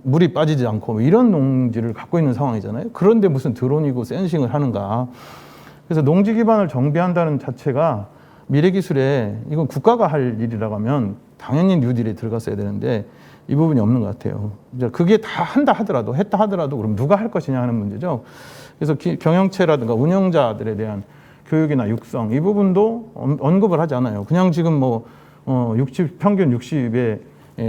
물이 빠지지 않고 이런 농지를 갖고 있는 상황이잖아요. 그런데 무슨 드론이고 센싱을 하는가? 그래서 농지 기반을 정비한다는 자체가 미래 기술에 이건 국가가 할 일이라고 하면 당연히 뉴딜에 들어갔어야 되는데 이 부분이 없는 것 같아요. 이제 그게 다 했다 하더라도 그럼 누가 할 것이냐 하는 문제죠. 그래서 경영체라든가 운영자들에 대한 교육이나 육성 이 부분도 언급을 하지 않아요. 그냥 지금 평균 60의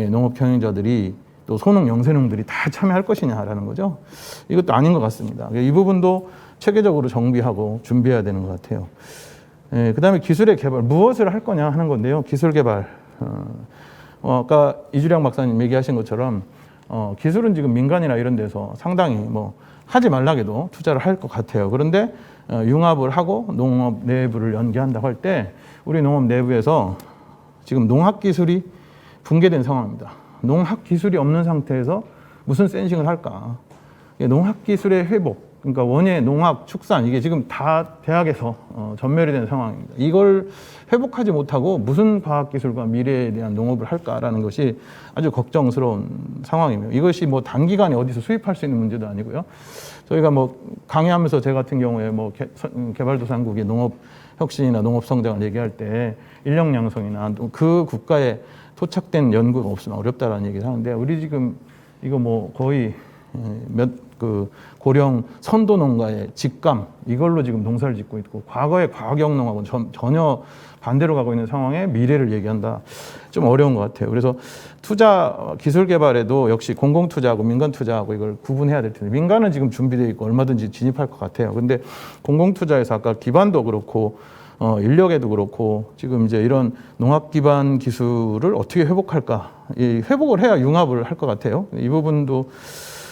농업 경영자들이 또 소농 영세농들이 다 참여할 것이냐라는 거죠. 이것도 아닌 것 같습니다. 이 부분도 체계적으로 정비하고 준비해야 되는 것 같아요. 그다음에 기술의 개발 무엇을 할 거냐 하는 건데요. 기술 개발 아까 이주량 박사님 얘기하신 것처럼 기술은 지금 민간이나 이런 데서 상당히 하지 말라게도 투자를 할 것 같아요. 그런데 융합을 하고 농업 내부를 연계한다고 할 때 우리 농업 내부에서 지금 농학 기술이 붕괴된 상황입니다. 농학 기술이 없는 상태에서 무슨 센싱을 할까? 농학 기술의 회복, 그러니까 원예 농학 축산 이게 지금 다 대학에서 전멸이 된 상황입니다. 이걸 회복하지 못하고 무슨 과학 기술과 미래에 대한 농업을 할까라는 것이 아주 걱정스러운 상황이며 이것이 단기간에 어디서 수입할 수 있는 문제도 아니고요. 저희가 강의하면서 제 같은 경우에 개발도상국의 농업 혁신이나 농업 성장을 얘기할 때 인력 양성이나 그 국가에 토착된 연구가 없으면 어렵다라는 얘기를 하는데 우리 지금 이거 거의 고령 선도 농가의 직감 이걸로 지금 농사를 짓고 있고 과거의 과학형 농업은 전혀 반대로 가고 있는 상황에 미래를 얘기한다. 좀 어려운 것 같아요. 그래서 투자 기술 개발에도 역시 공공 투자하고 민간 투자하고 이걸 구분해야 될 텐데 민간은 지금 준비되어 있고 얼마든지 진입할 것 같아요. 근데 공공 투자에서 아까 기반도 그렇고 인력에도 그렇고 지금 이제 이런 농업 기반 기술을 어떻게 회복할까? 이 회복을 해야 융합을 할 것 같아요. 이 부분도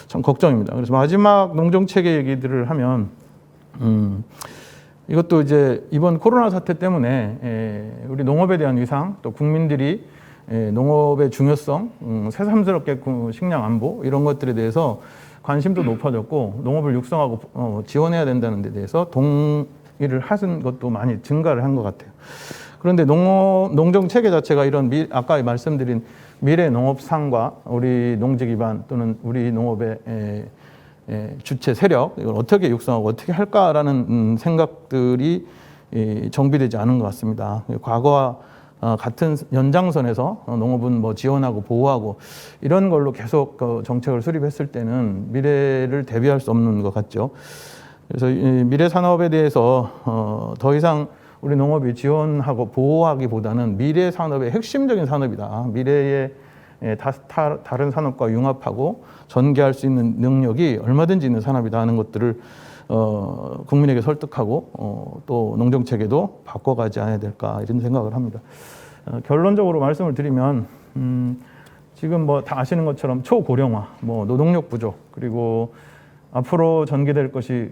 참 걱정입니다. 그래서 마지막 농정 체계 얘기들을 하면 이것도 이제 이번 코로나 사태 때문에 우리 농업에 대한 위상 또 국민들이 농업의 중요성, 새삼스럽게 식량 안보 이런 것들에 대해서 관심도 높아졌고 농업을 육성하고 지원해야 된다는 데 대해서 동의를 하신 것도 많이 증가를 한 것 같아요. 그런데 농정 체계 자체가 이런 아까 말씀드린 미래 농업상과 우리 농지 기반 또는 우리 농업의 주체 세력 이걸 어떻게 육성하고 어떻게 할까라는 생각들이 정비되지 않은 것 같습니다. 과거와 같은 연장선에서 농업은 뭐 지원하고 보호하고 이런 걸로 계속 정책을 수립했을 때는 미래를 대비할 수 없는 것 같죠. 그래서 이 미래 산업에 대해서 더 이상 우리 농업이 지원하고 보호하기보다는 미래 산업의 핵심적인 산업이다. 미래의 다른 산업과 융합하고 전개할 수 있는 능력이 얼마든지 있는 산업이다 하는 것들을 국민에게 설득하고 또 농정체계도 바꿔가지 않아야 될까 이런 생각을 합니다. 결론적으로 말씀을 드리면 지금 뭐 다 아시는 것처럼 초고령화, 뭐 노동력 부족 그리고 앞으로 전개될 것이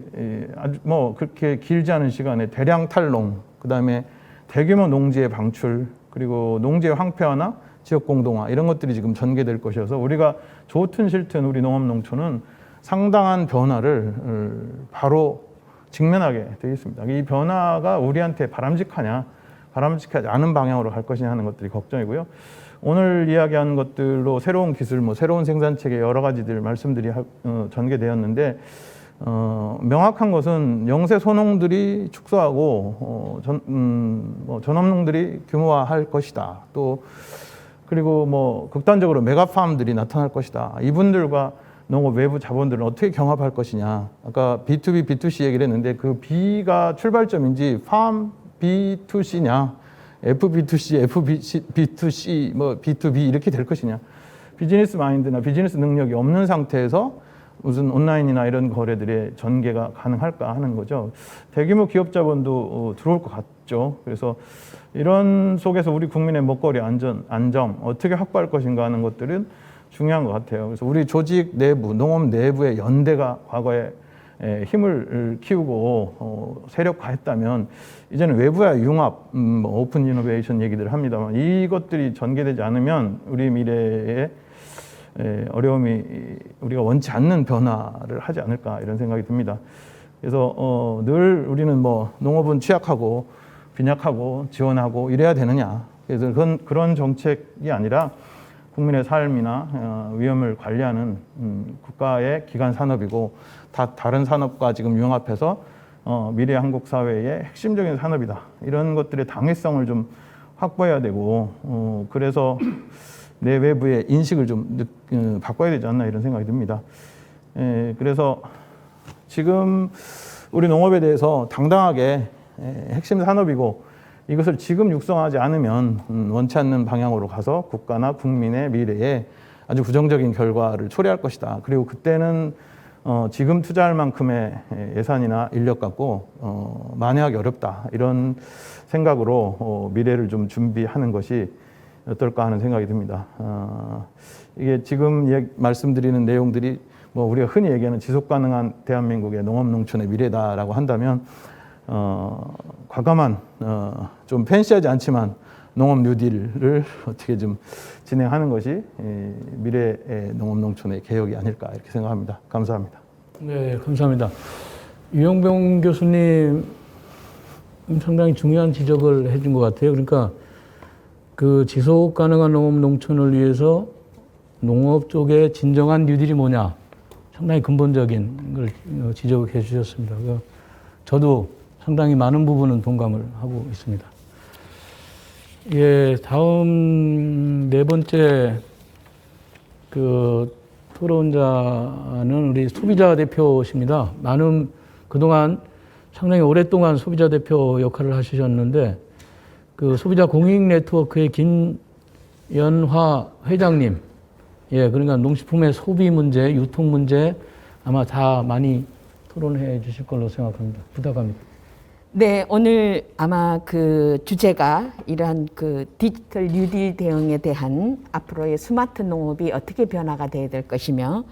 아주 뭐 그렇게 길지 않은 시간에 대량 탈농, 그다음에 대규모 농지의 방출, 그리고 농지의 황폐화나 지역 공동화 이런 것들이 지금 전개될 것이어서 우리가 좋든 싫든 우리 농업 농촌은 상당한 변화를 바로 직면하게 되어 있습니다. 이 변화가 우리한테 바람직하냐, 바람직하지 않은 방향으로 갈 것이냐 하는 것들이 걱정이고요. 오늘 이야기한 것들로 새로운 기술, 뭐 새로운 생산체계 여러 가지들 말씀들이 전개되었는데 명확한 것은 영세 소농들이 축소하고 전업농들이 규모화할 것이다. 또 그리고 뭐 극단적으로 메가팜들이 나타날 것이다. 이분들과 농업 외부 자본들을 어떻게 경합할 것이냐. 아까 B2B, B2C 얘기를 했는데 그 B가 출발점인지 팜 B2C냐, FB2C, FB2C, 뭐 B2B 이렇게 될 것이냐. 비즈니스 마인드나 비즈니스 능력이 없는 상태에서 무슨 온라인이나 이런 거래들의 전개가 가능할까 하는 거죠. 대규모 기업 자본도 들어올 것 같죠. 그래서 이런 속에서 우리 국민의 먹거리 안정 어떻게 확보할 것인가 하는 것들은 중요한 것 같아요. 그래서 우리 조직 내부, 농업 내부의 연대가 과거에 힘을 키우고 세력화했다면 이제는 외부와의 융합, 오픈 이노베이션 얘기들을 합니다만 이것들이 전개되지 않으면 우리 미래에 어려움이 우리가 원치 않는 변화를 하지 않을까 이런 생각이 듭니다. 그래서 늘 우리는 뭐 농업은 취약하고 빈약하고 지원하고 이래야 되느냐. 그래서 그런 정책이 아니라 국민의 삶이나 위험을 관리하는 국가의 기간 산업이고 다른 산업과 지금 융합해서 미래 한국 사회의 핵심적인 산업이다. 이런 것들의 당위성을 좀 확보해야 되고 그래서 내 외부의 인식을 좀 바꿔야 되지 않나 이런 생각이 듭니다. 그래서 지금 우리 농업에 대해서 당당하게 핵심 산업이고 이것을 지금 육성하지 않으면 원치 않는 방향으로 가서 국가나 국민의 미래에 아주 부정적인 결과를 초래할 것이다. 그리고 그때는 지금 투자할 만큼의 예산이나 인력 갖고 만회하기 어렵다. 이런 생각으로 미래를 좀 준비하는 것이 어떨까 하는 생각이 듭니다. 이게 지금 말씀드리는 내용들이 뭐 우리가 흔히 얘기하는 지속 가능한 대한민국의 농업 농촌의 미래다라고 한다면 과감한 좀 팬시하지 않지만 농업 뉴딜을 어떻게 좀 진행하는 것이 미래의 농업 농촌의 개혁이 아닐까 이렇게 생각합니다. 감사합니다. 네, 감사합니다. 유영병 교수님 상당히 중요한 지적을 해준 것 같아요. 그러니까 그 지속 가능한 농업 농촌을 위해서 농업 쪽의 진정한 뉴딜이 뭐냐 상당히 근본적인 걸 지적해 주셨습니다. 저도 상당히 많은 부분은 동감을 하고 있습니다. 예, 다음 네 번째 그 토론자는 우리 소비자 대표십니다. 많은 그동안 상당히 오랫동안 소비자 대표 역할을 하셨는데 그 소비자 공익 네트워크의 김연화 회장님, 예, 그러니까 농식품의 소비 문제, 유통 문제 아마 다 많이 토론해 주실 걸로 생각합니다. 부탁합니다. 네, 오늘 아마 그 주제가 이러한 그 디지털 뉴딜 대응에 대한 앞으로의 스마트 농업이 어떻게 변화가 돼야 될 것이며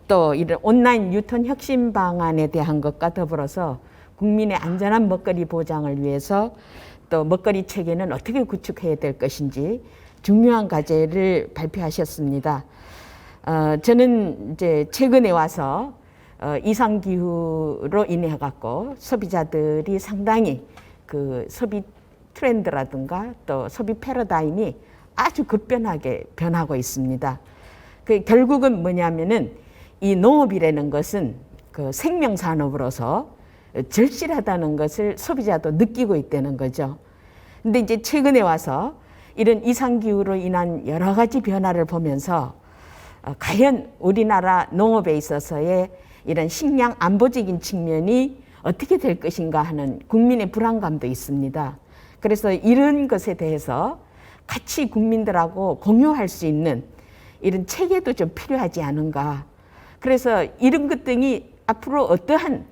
또 이런 온라인 유통 혁신 방안에 대한 것과 더불어서 국민의 안전한 먹거리 보장을 위해서 또 먹거리 체계는 어떻게 구축해야 될 것인지 중요한 과제를 발표하셨습니다. 저는 이제 최근에 와서 이상 기후로 인해 갖고 소비자들이 상당히 그 소비 트렌드라든가 또 소비 패러다임이 아주 급변하게 변하고 있습니다. 그 결국은 뭐냐면은 이 농업이라는 것은 그 생명 산업으로서 절실하다는 것을 소비자도 느끼고 있다는 거죠. 근데 이제 최근에 와서 이런 이상 기후로 인한 여러 가지 변화를 보면서 과연 우리나라 농업에 있어서의 이런 식량 안보적인 측면이 어떻게 될 것인가 하는 국민의 불안감도 있습니다. 그래서 이런 것에 대해서 같이 국민들하고 공유할 수 있는 이런 체계도 좀 필요하지 않은가. 그래서 이런 것 등이 앞으로 어떠한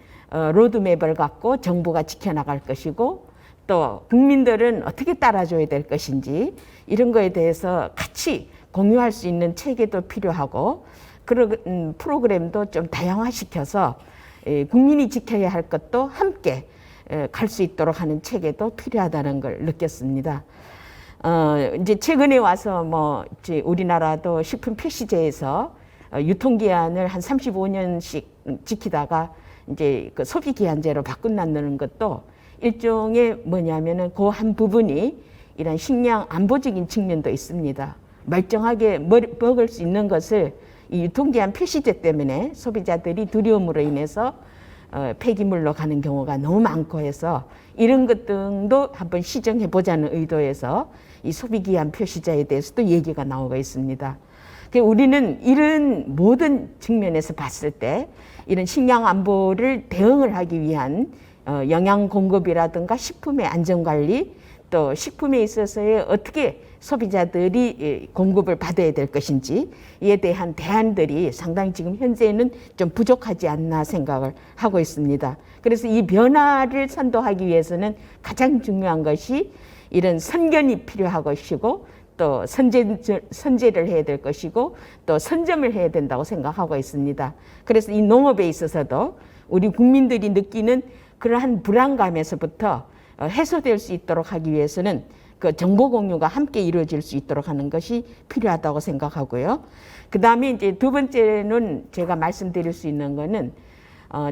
로드맵을 갖고 정부가 지켜나갈 것이고 또 국민들은 어떻게 따라줘야 될 것인지 이런 거에 대해서 같이 공유할 수 있는 체계도 필요하고 그런 프로그램도 좀 다양화시켜서 국민이 지켜야 할 것도 함께 갈 수 있도록 하는 체계도 필요하다는 걸 느꼈습니다. 이제 최근에 와서 뭐 이제 우리나라도 식품 표시제에서 유통기한을 한 35년씩 지키다가 이제 그 소비기한제로 바꾼다는 것도 일종의 뭐냐면은 그 한 부분이 이런 식량 안보적인 측면도 있습니다. 멀쩡하게 먹을 수 있는 것을 이 유통기한 표시제 때문에 소비자들이 두려움으로 인해서 폐기물로 가는 경우가 너무 많고 해서 이런 것 등도 한번 시정해 보자는 의도에서 이 소비기한 표시제에 대해서도 얘기가 나오고 있습니다. 우리는 이런 모든 측면에서 봤을 때 이런 식량 안보를 대응을 하기 위한 영양 공급이라든가 식품의 안전관리 또 식품에 있어서의 어떻게 소비자들이 공급을 받아야 될 것인지 이에 대한 대안들이 상당히 지금 현재는 좀 부족하지 않나 생각을 하고 있습니다. 그래서 이 변화를 선도하기 위해서는 가장 중요한 것이 이런 선견이 필요한 것이고 또 선제를 해야 될 것이고 또 선점을 해야 된다고 생각하고 있습니다. 그래서 이 농업에 있어서도 우리 국민들이 느끼는 그러한 불안감에서부터 해소될 수 있도록 하기 위해서는 그 정보 공유가 함께 이루어질 수 있도록 하는 것이 필요하다고 생각하고요. 그 다음에 이제 두 번째는 제가 말씀드릴 수 있는 거는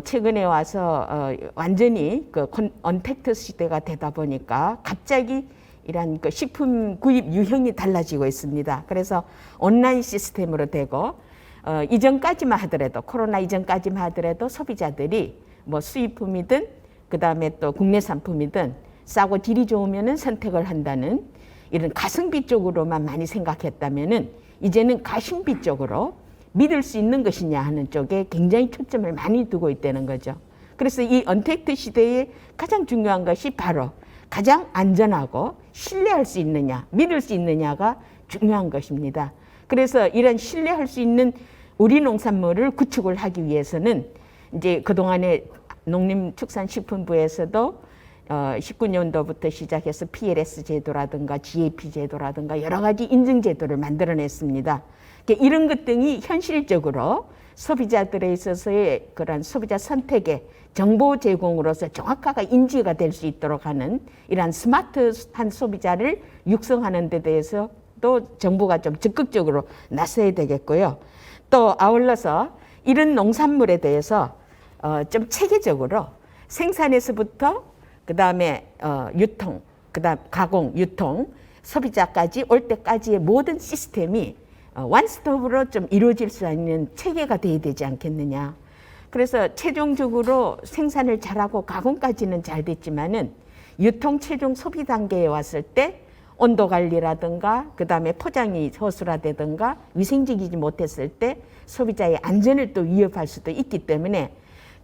최근에 와서 완전히 그 언택트 시대가 되다 보니까 갑자기 이런 그 식품 구입 유형이 달라지고 있습니다. 그래서 온라인 시스템으로 되고 이전까지만 하더라도 코로나 이전까지만 하더라도 소비자들이 뭐 수입품이든 그 다음에 또 국내 상품이든 싸고 질이 좋으면은 선택을 한다는 이런 가성비 쪽으로만 많이 생각했다면은 이제는 가심비 쪽으로 믿을 수 있는 것이냐 하는 쪽에 굉장히 초점을 많이 두고 있다는 거죠. 그래서 이 언택트 시대에 가장 중요한 것이 바로 가장 안전하고 신뢰할 수 있느냐, 믿을 수 있느냐가 중요한 것입니다. 그래서 이런 신뢰할 수 있는 우리 농산물을 구축을 하기 위해서는 이제 그동안에 농림축산식품부에서도 19년도부터 시작해서 PLS 제도라든가 GAP 제도라든가 여러 가지 인증 제도를 만들어냈습니다. 이런 것 등이 현실적으로 소비자들에 있어서의 그런 소비자 선택의 정보 제공으로서 정확하게 인지가 될 수 있도록 하는 이러한 스마트한 소비자를 육성하는 데 대해서도 정부가 좀 적극적으로 나서야 되겠고요. 또 아울러서 이런 농산물에 대해서 좀 체계적으로 생산에서부터 그 다음에 유통, 그 다음 가공, 유통, 소비자까지 올 때까지의 모든 시스템이 원스톱으로 좀 이루어질 수 있는 체계가 돼야 되지 않겠느냐. 그래서 최종적으로 생산을 잘하고 가공까지는 잘 됐지만은 유통 최종 소비 단계에 왔을 때 온도 관리라든가 그 다음에 포장이 허술화되든가 위생적이지 못했을 때 소비자의 안전을 또 위협할 수도 있기 때문에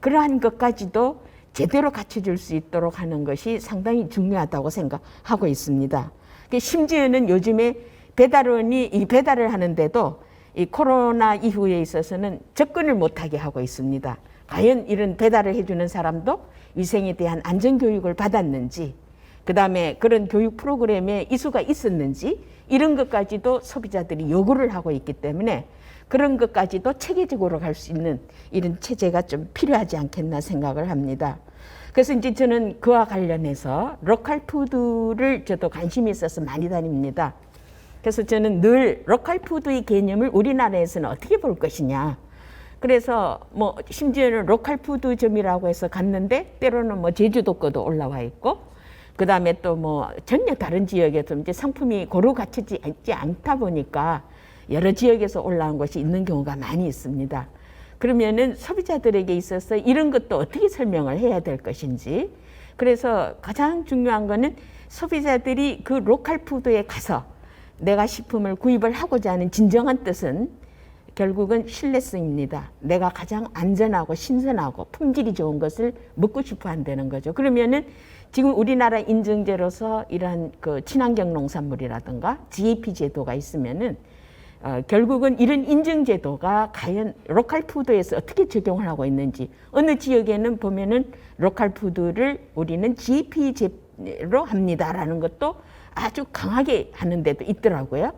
그러한 것까지도 제대로 갖춰줄 수 있도록 하는 것이 상당히 중요하다고 생각하고 있습니다. 심지어는 요즘에 배달원이 이 배달을 하는데도 이 코로나 이후에 있어서는 접근을 못하게 하고 있습니다. 과연 이런 배달을 해주는 사람도 위생에 대한 안전교육을 받았는지, 그 다음에 그런 교육 프로그램에 이수가 있었는지, 이런 것까지도 소비자들이 요구를 하고 있기 때문에 그런 것까지도 체계적으로 갈 수 있는 이런 체제가 좀 필요하지 않겠나 생각을 합니다. 그래서 이제 저는 그와 관련해서 로컬 푸드를 저도 관심이 있어서 많이 다닙니다. 그래서 저는 늘 로컬 푸드의 개념을 우리나라에서는 어떻게 볼 것이냐. 그래서 뭐 심지어는 로컬 푸드점이라고 해서 갔는데 때로는 뭐 제주도 거도 올라와 있고, 그 다음에 또 뭐 전혀 다른 지역에서 이제 상품이 고루 갖춰지 있지 않다 보니까 여러 지역에서 올라온 것이 있는 경우가 많이 있습니다. 그러면은 소비자들에게 있어서 이런 것도 어떻게 설명을 해야 될 것인지, 그래서 가장 중요한 거는 소비자들이 그 로컬 푸드에 가서 내가 식품을 구입을 하고자 하는 진정한 뜻은 결국은 신뢰성입니다. 내가 가장 안전하고 신선하고 품질이 좋은 것을 먹고 싶어 한다는 거죠. 그러면은 지금 우리나라 인증제로서 이러한 그 친환경 농산물이라든가 GAP 제도가 있으면은 결국은 이런 인증 제도가 과연 로컬 푸드에서 어떻게 적용을 하고 있는지, 어느 지역에는 보면은 로컬 푸드를 우리는 GAP 제로 합니다라는 것도 아주 강하게 하는 데도 있더라고요.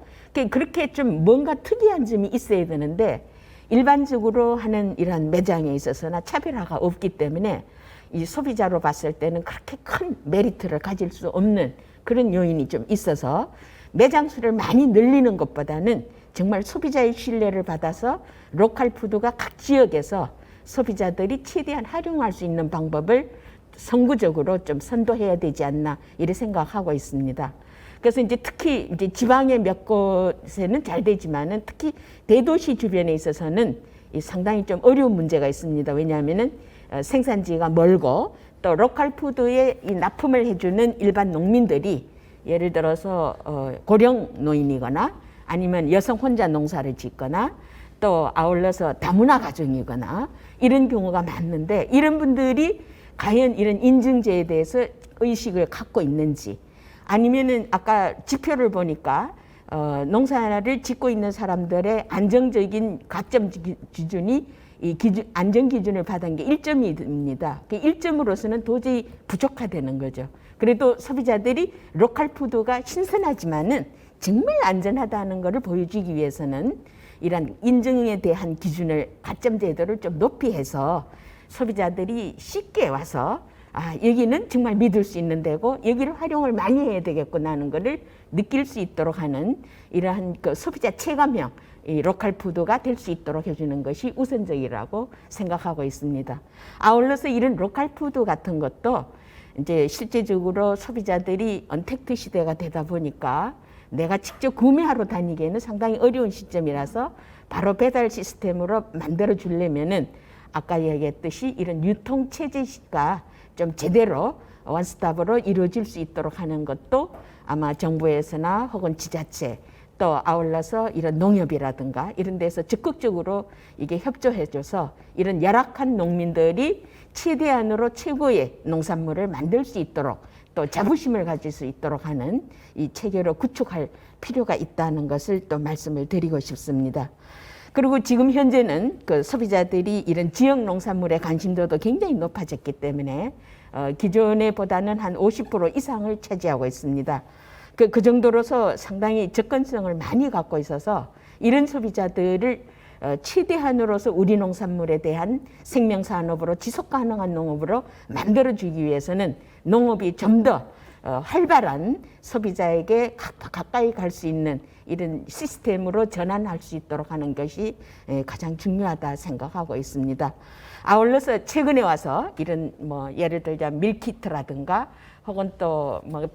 그렇게 좀 뭔가 특이한 점이 있어야 되는데 일반적으로 하는 이런 매장에 있어서나 차별화가 없기 때문에 이 소비자로 봤을 때는 그렇게 큰 메리트를 가질 수 없는 그런 요인이 좀 있어서 매장 수를 많이 늘리는 것보다는 정말 소비자의 신뢰를 받아서 로컬 푸드가 각 지역에서 소비자들이 최대한 활용할 수 있는 방법을 선구적으로 좀 선도해야 되지 않나 이렇게 생각하고 있습니다. 그래서 이제 특히 이제 지방의 몇 곳에는 잘 되지만은 특히 대도시 주변에 있어서는 상당히 좀 어려운 문제가 있습니다. 왜냐하면은 생산지가 멀고 또 로컬 푸드에 이 납품을 해주는 일반 농민들이 예를 들어서 고령 노인이거나 아니면 여성 혼자 농사를 짓거나 또 아울러서 다문화 가정이거나 이런 경우가 많은데, 이런 분들이 과연 이런 인증제에 대해서 의식을 갖고 있는지, 아니면은 아까 지표를 보니까 농사를 짓고 있는 사람들의 안정적인 가점 기준이 이 안전 기준을 받은 게 1점입니다. 그 1점으로서는 도저히 부족하다는 거죠. 그래도 소비자들이 로컬 푸드가 신선하지만은 정말 안전하다는 것을 보여주기 위해서는 이런 인증에 대한 기준을 가점 제도를 좀 높이 해서 소비자들이 쉽게 와서 여기는 정말 믿을 수 있는 데고 여기를 활용을 많이 해야 되겠구나 하는 것을 느낄 수 있도록 하는 이러한 그 소비자 체감형 이 로컬 푸드가 될 수 있도록 해주는 것이 우선적이라고 생각하고 있습니다. 아울러서 이런 로컬 푸드 같은 것도 이제 실제적으로 소비자들이 언택트 시대가 되다 보니까 내가 직접 구매하러 다니기에는 상당히 어려운 시점이라서 바로 배달 시스템으로 만들어 주려면은 아까 얘기했듯이 이런 유통 체제가 좀 제대로 원스톱으로 이루어질 수 있도록 하는 것도 아마 정부에서나 혹은 지자체 또 아울러서 이런 농협이라든가 이런 데서 적극적으로 이게 협조해줘서 이런 열악한 농민들이 최대한으로 최고의 농산물을 만들 수 있도록 또 자부심을 가질 수 있도록 하는 이 체계로 구축할 필요가 있다는 것을 또 말씀을 드리고 싶습니다. 그리고 지금 현재는 그 소비자들이 이런 지역 농산물의 관심도도 굉장히 높아졌기 때문에 기존에 보다는 한 50% 이상을 차지하고 있습니다. 그 정도로서 상당히 접근성을 많이 갖고 있어서 이런 소비자들을 최대한으로서 우리 농산물에 대한 생명산업으로 지속가능한 농업으로 만들어주기 위해서는 농업이 좀 더 활발한 소비자에게 가까이 갈 수 있는 이런 시스템으로 전환할 수 있도록 하는 것이 가장 중요하다 생각하고 있습니다. 아울러서 최근에 와서 이런 뭐 예를 들자면 밀키트라든가 혹은 또 뭐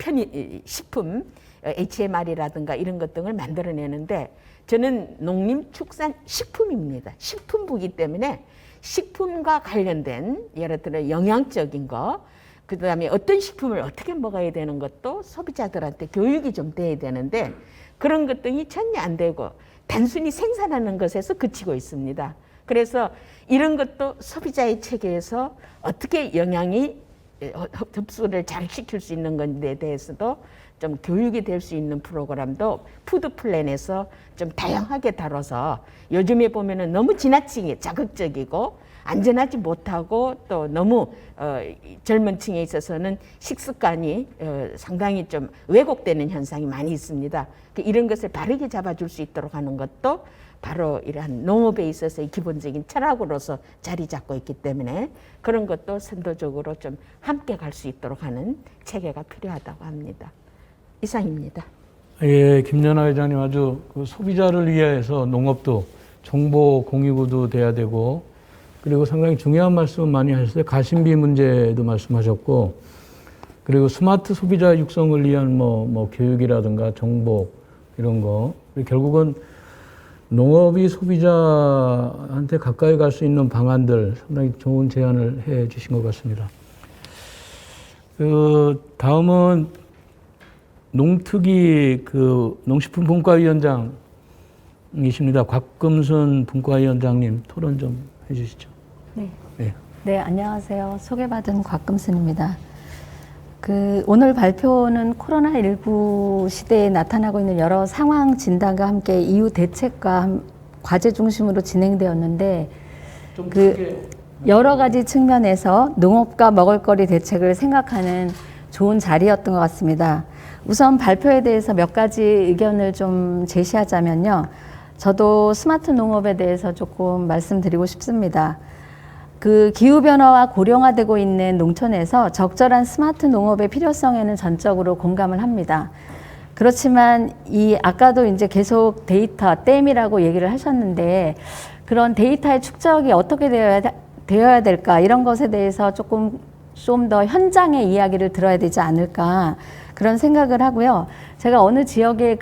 식품 HMR이라든가 이런 것 등을 만들어내는데 저는 농림축산식품입니다. 식품부이기 때문에 식품과 관련된 예를 들어 영양적인 거, 그 다음에 어떤 식품을 어떻게 먹어야 되는 것도 소비자들한테 교육이 좀 돼야 되는데 그런 것 등이 전혀 안 되고 단순히 생산하는 것에서 그치고 있습니다. 그래서 이런 것도 소비자의 체계에서 어떻게 영양이 흡수를 잘 시킬 수 있는 건에 대해서도 좀 교육이 될 수 있는 프로그램도 푸드 플랜에서 좀 다양하게 다뤄서 요즘에 보면은 너무 지나치게 자극적이고 안전하지 못하고 또 너무 젊은 층에 있어서는 식습관이 상당히 좀 왜곡되는 현상이 많이 있습니다. 이런 것을 바르게 잡아줄 수 있도록 하는 것도 바로 이러한 농업에 있어서의 기본적인 철학으로서 자리 잡고 있기 때문에 그런 것도 선도적으로 좀 함께 갈 수 있도록 하는 체계가 필요하다고 합니다. 이상입니다. 예, 김연아 회장님 아주 그 소비자를 위해서 농업도 정보 공유도 돼야 되고 그리고 상당히 중요한 말씀 많이 하셨어요. 가심비 문제도 말씀하셨고 그리고 스마트 소비자 육성을 위한 뭐 교육이라든가 정보 이런 거 결국은 농업이 소비자한테 가까이 갈 수 있는 방안들 상당히 좋은 제안을 해 주신 것 같습니다. 다음은 농특위 농식품분과위원장이십니다. 곽금순 분과위원장님 토론 좀 해주시죠. 네. 네. 네, 안녕하세요. 소개받은 곽금순입니다. 오늘 발표는 코로나19 시대에 나타나고 있는 여러 상황 진단과 함께 이후 대책과 과제 중심으로 진행되었는데 여러 가지 측면에서 농업과 먹을거리 대책을 생각하는 좋은 자리였던 것 같습니다. 우선 발표에 대해서 몇 가지 의견을 좀 제시하자면요. 저도 스마트 농업에 대해서 조금 말씀드리고 싶습니다. 기후변화와 고령화되고 있는 농촌에서 적절한 스마트 농업의 필요성에는 전적으로 공감을 합니다. 그렇지만 아까도 이제 계속 데이터, 댐이라고 얘기를 하셨는데 그런 데이터의 축적이 어떻게 되어야 될까 이런 것에 대해서 좀 더 현장의 이야기를 들어야 되지 않을까 그런 생각을 하고요. 제가 어느 지역에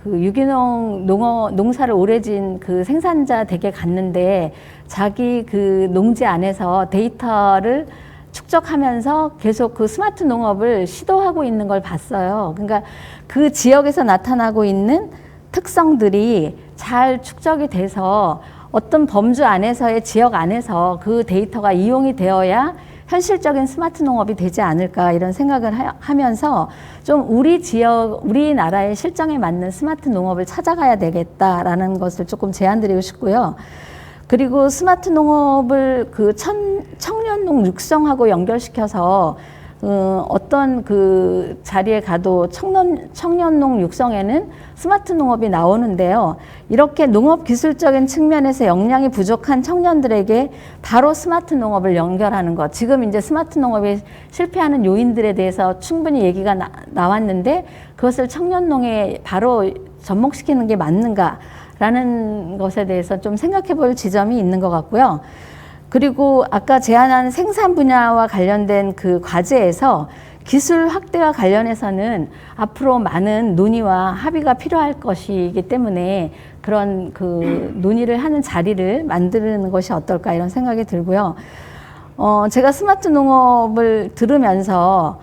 유기농 농사를 오래 진 생산자 댁에 갔는데 자기 농지 안에서 데이터를 축적하면서 계속 스마트 농업을 시도하고 있는 걸 봤어요. 그러니까 그 지역에서 나타나고 있는 특성들이 잘 축적이 돼서 어떤 범주 안에서의 지역 안에서 그 데이터가 이용이 되어야 현실적인 스마트 농업이 되지 않을까 이런 생각을 하면서 좀 우리나라의 실정에 맞는 스마트 농업을 찾아가야 되겠다라는 것을 조금 제안드리고 싶고요. 그리고 스마트 농업을 청년농 육성하고 연결시켜서 어떤 자리에 가도 청년농 육성에는 스마트 농업이 나오는데요. 이렇게 농업 기술적인 측면에서 역량이 부족한 청년들에게 바로 스마트 농업을 연결하는 것. 지금 이제 스마트 농업이 실패하는 요인들에 대해서 충분히 얘기가 나왔는데 그것을 청년농에 바로 접목시키는 게 맞는가라는 것에 대해서 좀 생각해 볼 지점이 있는 것 같고요. 그리고 아까 제안한 생산 분야와 관련된 과제에서 기술 확대와 관련해서는 앞으로 많은 논의와 합의가 필요할 것이기 때문에 그런 논의를 하는 자리를 만드는 것이 어떨까 이런 생각이 들고요. 제가 스마트 농업을 들으면서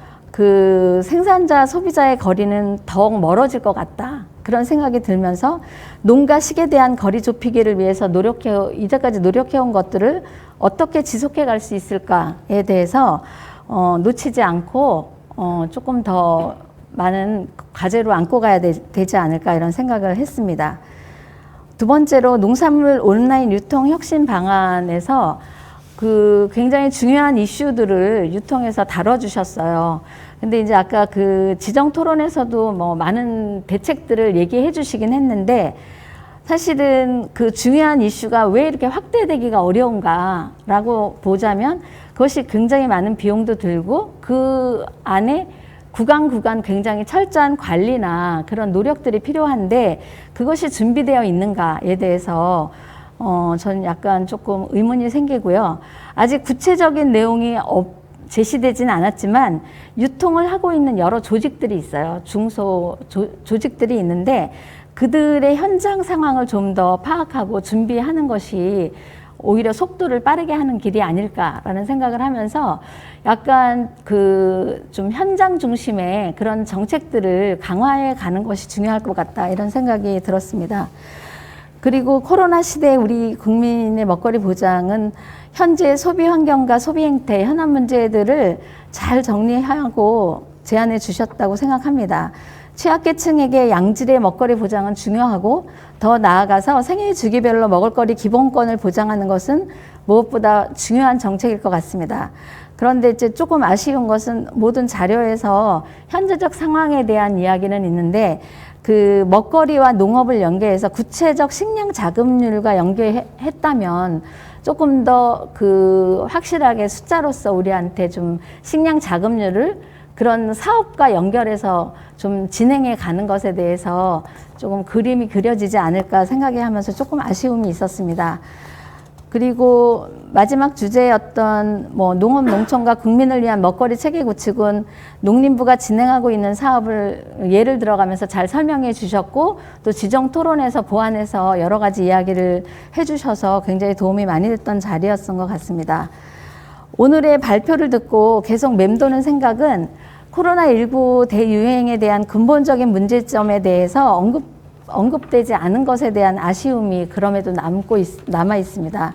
생산자 소비자의 거리는 더욱 멀어질 것 같다. 그런 생각이 들면서 농가 식에 대한 거리 좁히기를 위해서 이제까지 노력해온 것들을 어떻게 지속해 갈 수 있을까에 대해서 놓치지 않고 조금 더 많은 과제로 안고 가야 되지 않을까 이런 생각을 했습니다. 두 번째로 농산물 온라인 유통 혁신 방안에서 굉장히 중요한 이슈들을 유통에서 다뤄주셨어요. 근데 이제 아까 지정 토론에서도 많은 대책들을 얘기해 주시긴 했는데 사실은 중요한 이슈가 왜 이렇게 확대되기가 어려운가라고 보자면 그것이 굉장히 많은 비용도 들고 그 안에 구간 굉장히 철저한 관리나 그런 노력들이 필요한데 그것이 준비되어 있는가에 대해서 저는 약간 조금 의문이 생기고요. 아직 구체적인 내용이 제시되지는 않았지만 유통을 하고 있는 여러 조직들이 있어요. 조직들이 있는데 그들의 현장 상황을 좀 더 파악하고 준비하는 것이 오히려 속도를 빠르게 하는 길이 아닐까라는 생각을 하면서 약간 좀 현장 중심의 그런 정책들을 강화해 가는 것이 중요할 것 같다 이런 생각이 들었습니다. 그리고 코로나 시대 우리 국민의 먹거리 보장은 현재 소비 환경과 소비 행태, 현안 문제들을 잘 정리하고 제안해 주셨다고 생각합니다. 취약계층에게 양질의 먹거리 보장은 중요하고 더 나아가서 생애 주기별로 먹을거리 기본권을 보장하는 것은 무엇보다 중요한 정책일 것 같습니다. 그런데 이제 조금 아쉬운 것은 모든 자료에서 현재적 상황에 대한 이야기는 있는데 그 먹거리와 농업을 연계해서 구체적 식량 자급률과 연계했다면 조금 더 그 확실하게 숫자로서 우리한테 좀 식량 자급률을 그런 사업과 연결해서 좀 진행해 가는 것에 대해서 조금 그림이 그려지지 않을까 생각해 하면서 조금 아쉬움이 있었습니다. 그리고 마지막 주제였던 뭐 농업 농촌과 국민을 위한 먹거리 체계 구축은 농림부가 진행하고 있는 사업을 예를 들어가면서 잘 설명해 주셨고 또 지정 토론에서 보완해서 여러 가지 이야기를 해 주셔서 굉장히 도움이 많이 됐던 자리였던 것 같습니다. 오늘의 발표를 듣고 계속 맴도는 생각은 코로나19 대유행에 대한 근본적인 문제점에 대해서 언급되지 않은 것에 대한 아쉬움이 그럼에도 남아 있습니다.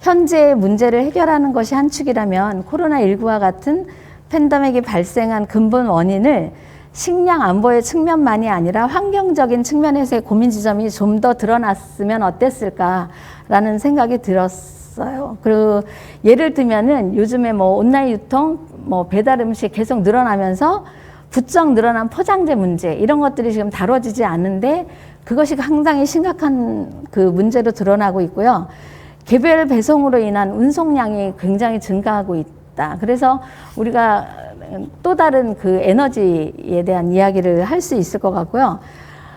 현재 문제를 해결하는 것이 한 축이라면 코로나19와 같은 팬데믹이 발생한 근본 원인을 식량 안보의 측면만이 아니라 환경적인 측면에서의 고민 지점이 좀 더 드러났으면 어땠을까라는 생각이 들었어요. 그리고 예를 들면은 요즘에 뭐 온라인 유통, 뭐 배달 음식 계속 늘어나면서 부쩍 늘어난 포장재 문제 이런 것들이 지금 다뤄지지 않는데 그것이 상당히 심각한 그 문제로 드러나고 있고요. 개별 배송으로 인한 운송량이 굉장히 증가하고 있다. 그래서 우리가 또 다른 그 에너지에 대한 이야기를 할 수 있을 것 같고요.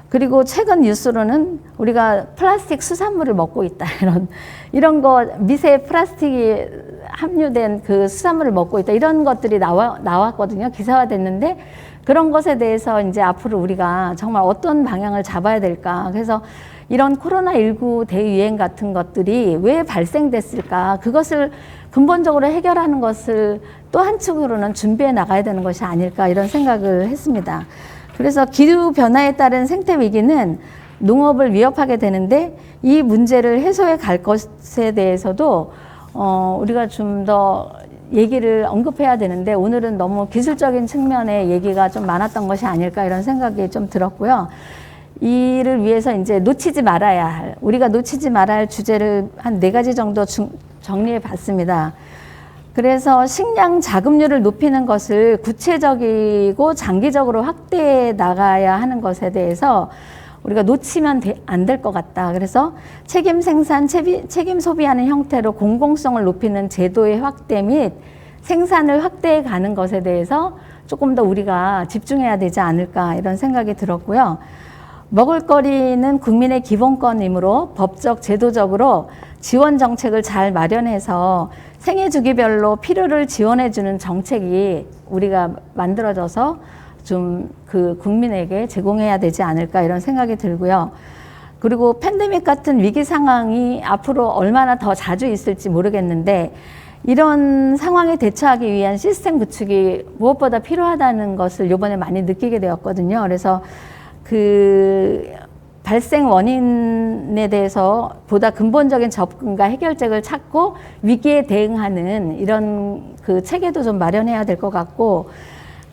그리고 최근 뉴스로는 우리가 플라스틱 수산물을 먹고 있다. 이런 거 미세 플라스틱이 함유된 그 수산물을 먹고 있다. 이런 것들이 나왔거든요. 기사화됐는데 그런 것에 대해서 이제 앞으로 우리가 정말 어떤 방향을 잡아야 될까. 그래서 이런 코로나19 대유행 같은 것들이 왜 발생됐을까. 그것을 근본적으로 해결하는 것을 또 한축으로는 준비해 나가야 되는 것이 아닐까 이런 생각을 했습니다. 그래서 기후변화에 따른 생태위기는 농업을 위협하게 되는데 이 문제를 해소해 갈 것에 대해서도 우리가 좀 더 얘기를 언급해야 되는데 오늘은 너무 기술적인 측면의 얘기가 좀 많았던 것이 아닐까 이런 생각이 좀 들었고요. 이를 위해서 이제 놓치지 말아야 할, 우리가 놓치지 말아야 할 주제를 한 4가지 정도 정리해 봤습니다. 그래서 식량 자급률을 높이는 것을 구체적이고 장기적으로 확대해 나가야 하는 것에 대해서 우리가 놓치면 안 될 것 같다. 그래서 책임 생산, 책임 소비하는 형태로 공공성을 높이는 제도의 확대 및 생산을 확대해 가는 것에 대해서 조금 더 우리가 집중해야 되지 않을까 이런 생각이 들었고요. 먹을거리는 국민의 기본권이므로 법적, 제도적으로 지원 정책을 잘 마련해서 생애 주기별로 필요를 지원해주는 정책이 우리가 만들어져서 좀 그 국민에게 제공해야 되지 않을까 이런 생각이 들고요. 그리고 팬데믹 같은 위기 상황이 앞으로 얼마나 더 자주 있을지 모르겠는데 이런 상황에 대처하기 위한 시스템 구축이 무엇보다 필요하다는 것을 이번에 많이 느끼게 되었거든요. 그래서 그 발생 원인에 대해서 보다 근본적인 접근과 해결책을 찾고 위기에 대응하는 이런 그 체계도 좀 마련해야 될 것 같고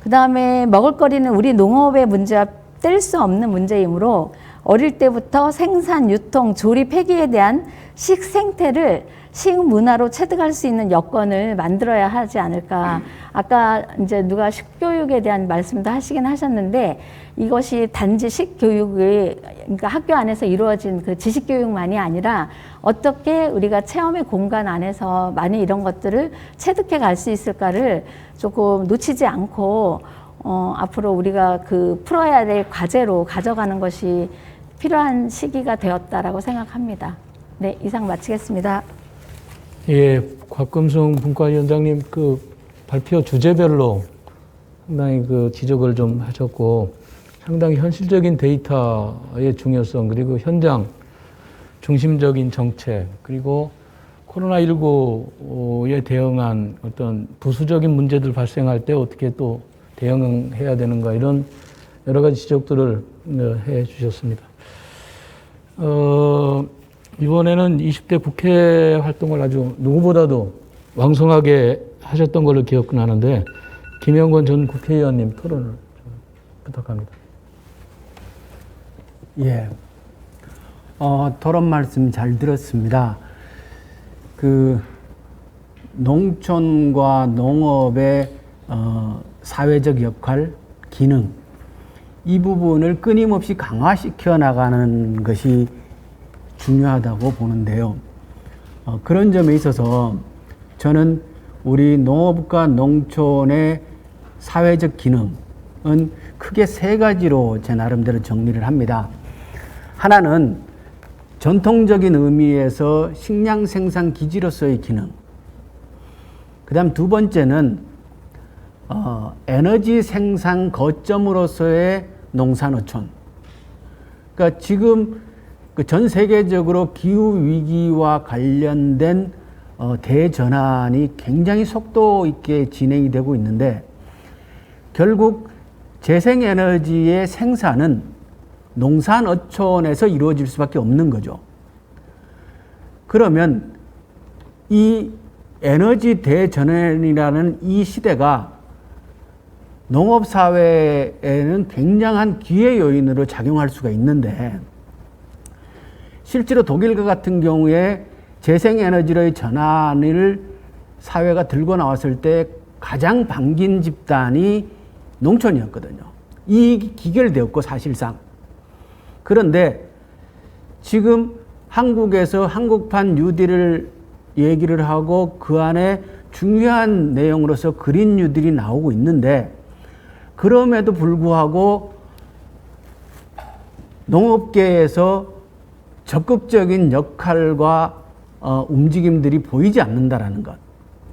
그 다음에 먹을거리는 우리 농업의 문제와 뗄 수 없는 문제이므로 어릴 때부터 생산, 유통, 조리, 폐기에 대한 식생태를 식문화로 체득할 수 있는 여건을 만들어야 하지 않을까. 아까 이제 누가 식교육에 대한 말씀도 하시긴 하셨는데 이것이 단지 식교육이 그러니까 학교 안에서 이루어진 그 지식교육만이 아니라 어떻게 우리가 체험의 공간 안에서 많이 이런 것들을 체득해 갈 수 있을까를 조금 놓치지 않고 앞으로 우리가 그 풀어야 될 과제로 가져가는 것이 필요한 시기가 되었다라고 생각합니다. 네, 이상 마치겠습니다. 예, 곽금성 분과위원장님 그 발표 주제별로 상당히 그 지적을 좀 하셨고 상당히 현실적인 데이터의 중요성 그리고 현장 중심적인 정책 그리고 코로나19에 대응한 어떤 부수적인 문제들 발생할 때 어떻게 또 대응해야 되는가 이런 여러 가지 지적들을 해 주셨습니다. 이번에는 20대 국회 활동을 아주 누구보다도 왕성하게 하셨던 걸로 기억나는데 김영권 전 국회의원님 토론을 좀 부탁합니다. 예. 토론 말씀 잘 들었습니다. 농촌과 농업의 사회적 역할, 기능, 이 부분을 끊임없이 강화시켜 나가는 것이 중요하다고 보는데요. 그런 점에 있어서 저는 우리 농업과 농촌의 사회적 기능은 크게 세 가지로 제 나름대로 정리를 합니다. 하나는 전통적인 의미에서 식량 생산 기지로서의 기능. 그 다음 두 번째는 에너지 생산 거점으로서의 농산어촌. 그러니까 지금 전 세계적으로 기후 위기와 관련된 대전환이 굉장히 속도 있게 진행이 되고 있는데 결국 재생에너지의 생산은 농산어촌에서 이루어질 수밖에 없는 거죠. 그러면 이 에너지 대전환이라는 이 시대가 농업사회에는 굉장한 기회 요인으로 작용할 수가 있는데 실제로 독일과 같은 경우에 재생에너지로의 전환을 사회가 들고 나왔을 때 가장 반긴 집단이 농촌이었거든요. 이익이 기결되었고 사실상. 그런데 지금 한국에서 한국판 뉴딜을 얘기를 하고 그 안에 중요한 내용으로서 그린 뉴딜이 나오고 있는데 그럼에도 불구하고 농업계에서 적극적인 역할과 움직임들이 보이지 않는다라는 것.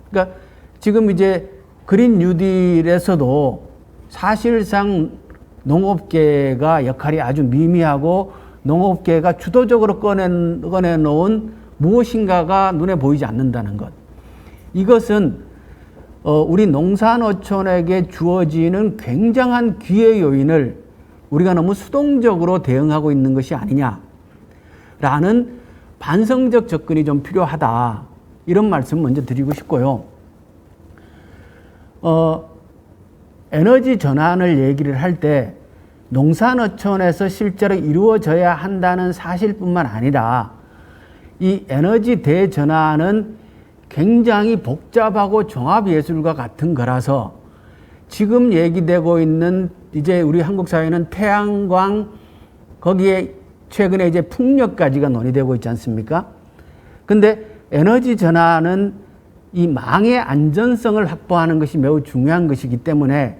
그러니까 지금 이제 그린 뉴딜에서도 사실상 농업계가 역할이 아주 미미하고 농업계가 주도적으로 꺼내놓은 무엇인가가 눈에 보이지 않는다는 것. 이것은 우리 농산어촌에게 주어지는 굉장한 기회 요인을 우리가 너무 수동적으로 대응하고 있는 것이 아니냐라는 반성적 접근이 좀 필요하다. 이런 말씀 먼저 드리고 싶고요. 에너지 전환을 얘기를 할 때 농산어촌에서 실제로 이루어져야 한다는 사실뿐만 아니라 이 에너지 대전환은 굉장히 복잡하고 종합예술과 같은 거라서 지금 얘기되고 있는 이제 우리 한국 사회는 태양광 거기에 최근에 이제 풍력까지가 논의되고 있지 않습니까? 근데 에너지 전환은 이 망의 안전성을 확보하는 것이 매우 중요한 것이기 때문에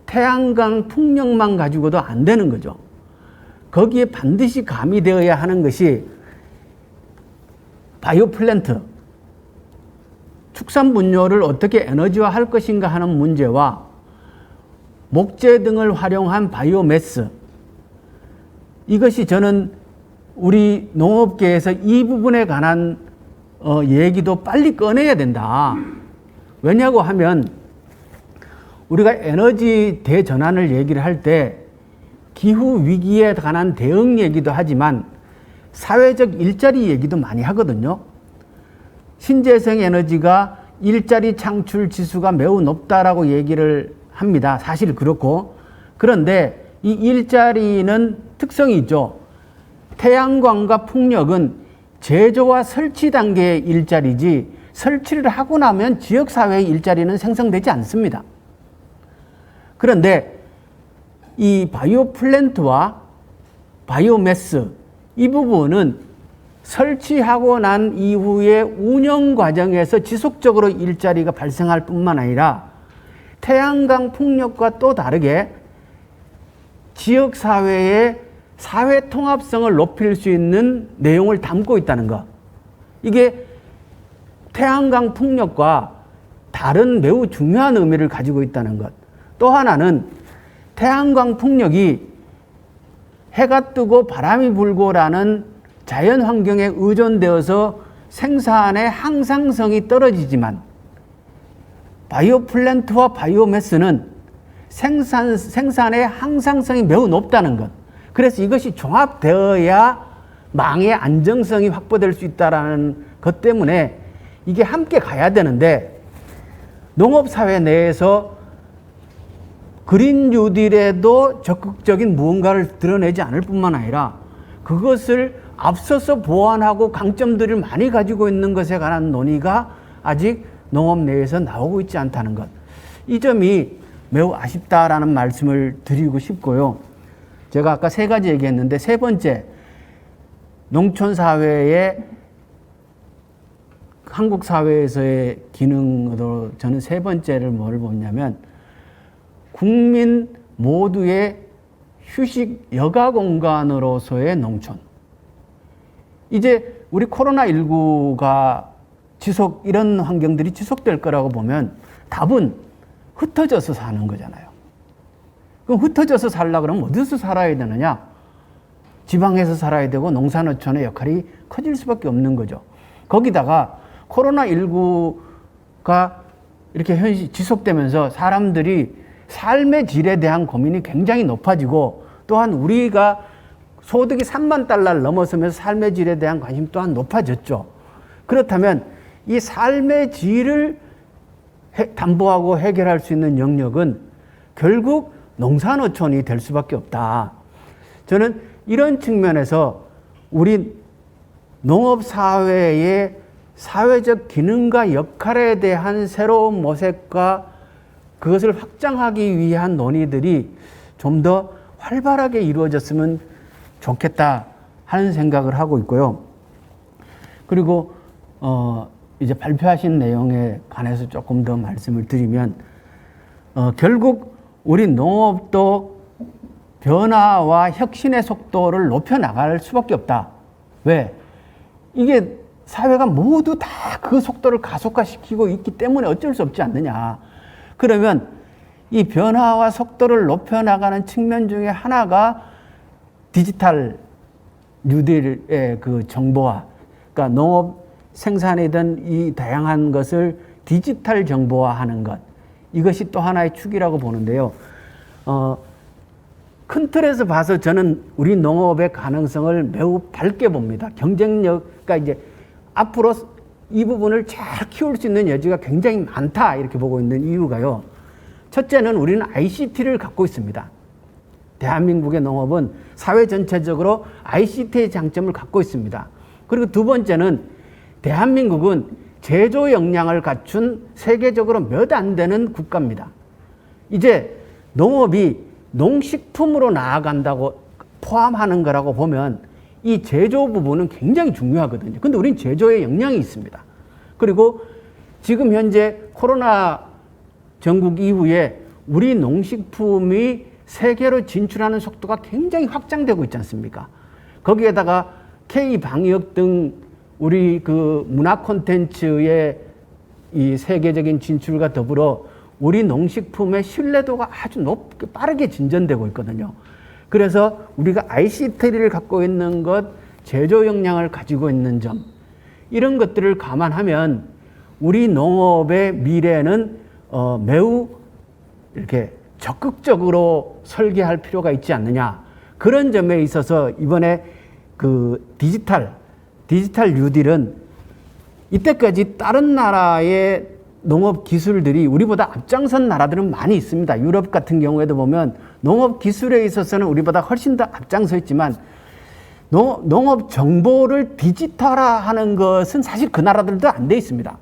태양광 풍력만 가지고도 안 되는 거죠. 거기에 반드시 가미되어야 하는 것이 바이오 플랜트, 축산분뇨를 어떻게 에너지화할 것인가 하는 문제와 목재 등을 활용한 바이오매스, 이것이 저는 우리 농업계에서 이 부분에 관한 얘기도 빨리 꺼내야 된다. 왜냐고 하면 우리가 에너지 대전환을 얘기를 할 때 기후 위기에 관한 대응 얘기도 하지만 사회적 일자리 얘기도 많이 하거든요. 신재생 에너지가 일자리 창출 지수가 매우 높다라고 얘기를 합니다. 사실 그렇고. 그런데 이 일자리는 특성이 있죠. 태양광과 풍력은 제조와 설치 단계의 일자리지 설치를 하고 나면 지역사회의 일자리는 생성되지 않습니다. 그런데 이 바이오 플랜트와 바이오매스 이 부분은 설치하고 난 이후에 운영 과정에서 지속적으로 일자리가 발생할 뿐만 아니라 태양광 풍력과 또 다르게 지역사회의 사회 통합성을 높일 수 있는 내용을 담고 있다는 것. 이게 태양광 풍력과 다른 매우 중요한 의미를 가지고 있다는 것. 또 하나는 태양광 풍력이 해가 뜨고 바람이 불고라는 자연 환경에 의존되어서 생산의 항상성이 떨어지지만 바이오 플랜트와 바이오매스는 생산의 항상성이 매우 높다는 것. 그래서 이것이 종합되어야 망의 안정성이 확보될 수 있다는 것 때문에 이게 함께 가야 되는데 농업사회 내에서 그린 뉴딜에도 적극적인 무언가를 드러내지 않을 뿐만 아니라 그것을 앞서서 보완하고 강점들을 많이 가지고 있는 것에 관한 논의가 아직 농업 내에서 나오고 있지 않다는 것. 이 점이 매우 아쉽다라는 말씀을 드리고 싶고요. 제가 아까 3가지 얘기했는데 3번째, 농촌 사회의 한국 사회에서의 기능으로 저는 3번째를 뭘 보냐면 국민 모두의 휴식 여가 공간으로서의 농촌. 이제 우리 코로나19가 이런 환경들이 지속될 거라고 보면 답은 흩어져서 사는 거잖아요. 그럼 흩어져서 살려고 그러면 어디서 살아야 되느냐? 지방에서 살아야 되고 농산어촌의 역할이 커질 수밖에 없는 거죠. 거기다가 코로나19가 이렇게 지속되면서 사람들이 삶의 질에 대한 고민이 굉장히 높아지고 또한 우리가 소득이 3만 달러를 넘어서면서 삶의 질에 대한 관심 또한 높아졌죠. 그렇다면 이 삶의 질을 담보하고 해결할 수 있는 영역은 결국 농산어촌이 될 수밖에 없다. 저는 이런 측면에서 우리 농업사회의 사회적 기능과 역할에 대한 새로운 모색과 그것을 확장하기 위한 논의들이 좀 더 활발하게 이루어졌으면 좋겠다 하는 생각을 하고 있고요. 그리고 이제 발표하신 내용에 관해서 조금 더 말씀을 드리면 결국 우리 농업도 변화와 혁신의 속도를 높여 나갈 수밖에 없다. 왜? 이게 사회가 모두 다 그 속도를 가속화시키고 있기 때문에 어쩔 수 없지 않느냐. 그러면 이 변화와 속도를 높여 나가는 측면 중에 하나가 디지털 뉴딜의 그 정보화, 그러니까 농업 생산이든 이 다양한 것을 디지털 정보화하는 것, 이것이 또 하나의 축이라고 보는데요. 큰 틀에서 봐서 저는 우리 농업의 가능성을 매우 밝게 봅니다. 경쟁력, 그러니까 이제 앞으로 이 부분을 잘 키울 수 있는 여지가 굉장히 많다 이렇게 보고 있는 이유가요. 첫째는 우리는 ICT를 갖고 있습니다. 대한민국의 농업은 사회 전체적으로 ICT의 장점을 갖고 있습니다. 그리고 두 번째는 대한민국은 제조 역량을 갖춘 세계적으로 몇 안 되는 국가입니다. 이제 농업이 농식품으로 나아간다고 포함하는 거라고 보면 이 제조 부분은 굉장히 중요하거든요. 근데 우린 제조에 역량이 있습니다. 그리고 지금 현재 코로나 전국 이후에 우리 농식품이 세계로 진출하는 속도가 굉장히 확장되고 있지 않습니까? 거기에다가 K-방역 등 우리 그 문화 콘텐츠의 이 세계적인 진출과 더불어 우리 농식품의 신뢰도가 아주 높게 빠르게 진전되고 있거든요. 그래서 우리가 ICT를 갖고 있는 것, 제조 역량을 가지고 있는 점, 이런 것들을 감안하면 우리 농업의 미래는 매우 이렇게 적극적으로 설계할 필요가 있지 않느냐. 그런 점에 있어서 이번에 그 디지털 뉴딜은 이때까지 다른 나라의 농업 기술들이 우리보다 앞장선 나라들은 많이 있습니다. 유럽 같은 경우에도 보면 농업 기술에 있어서는 우리보다 훨씬 더 앞장서 있지만 농업 정보를 디지털화하는 것은 사실 그 나라들도 안 돼 있습니다.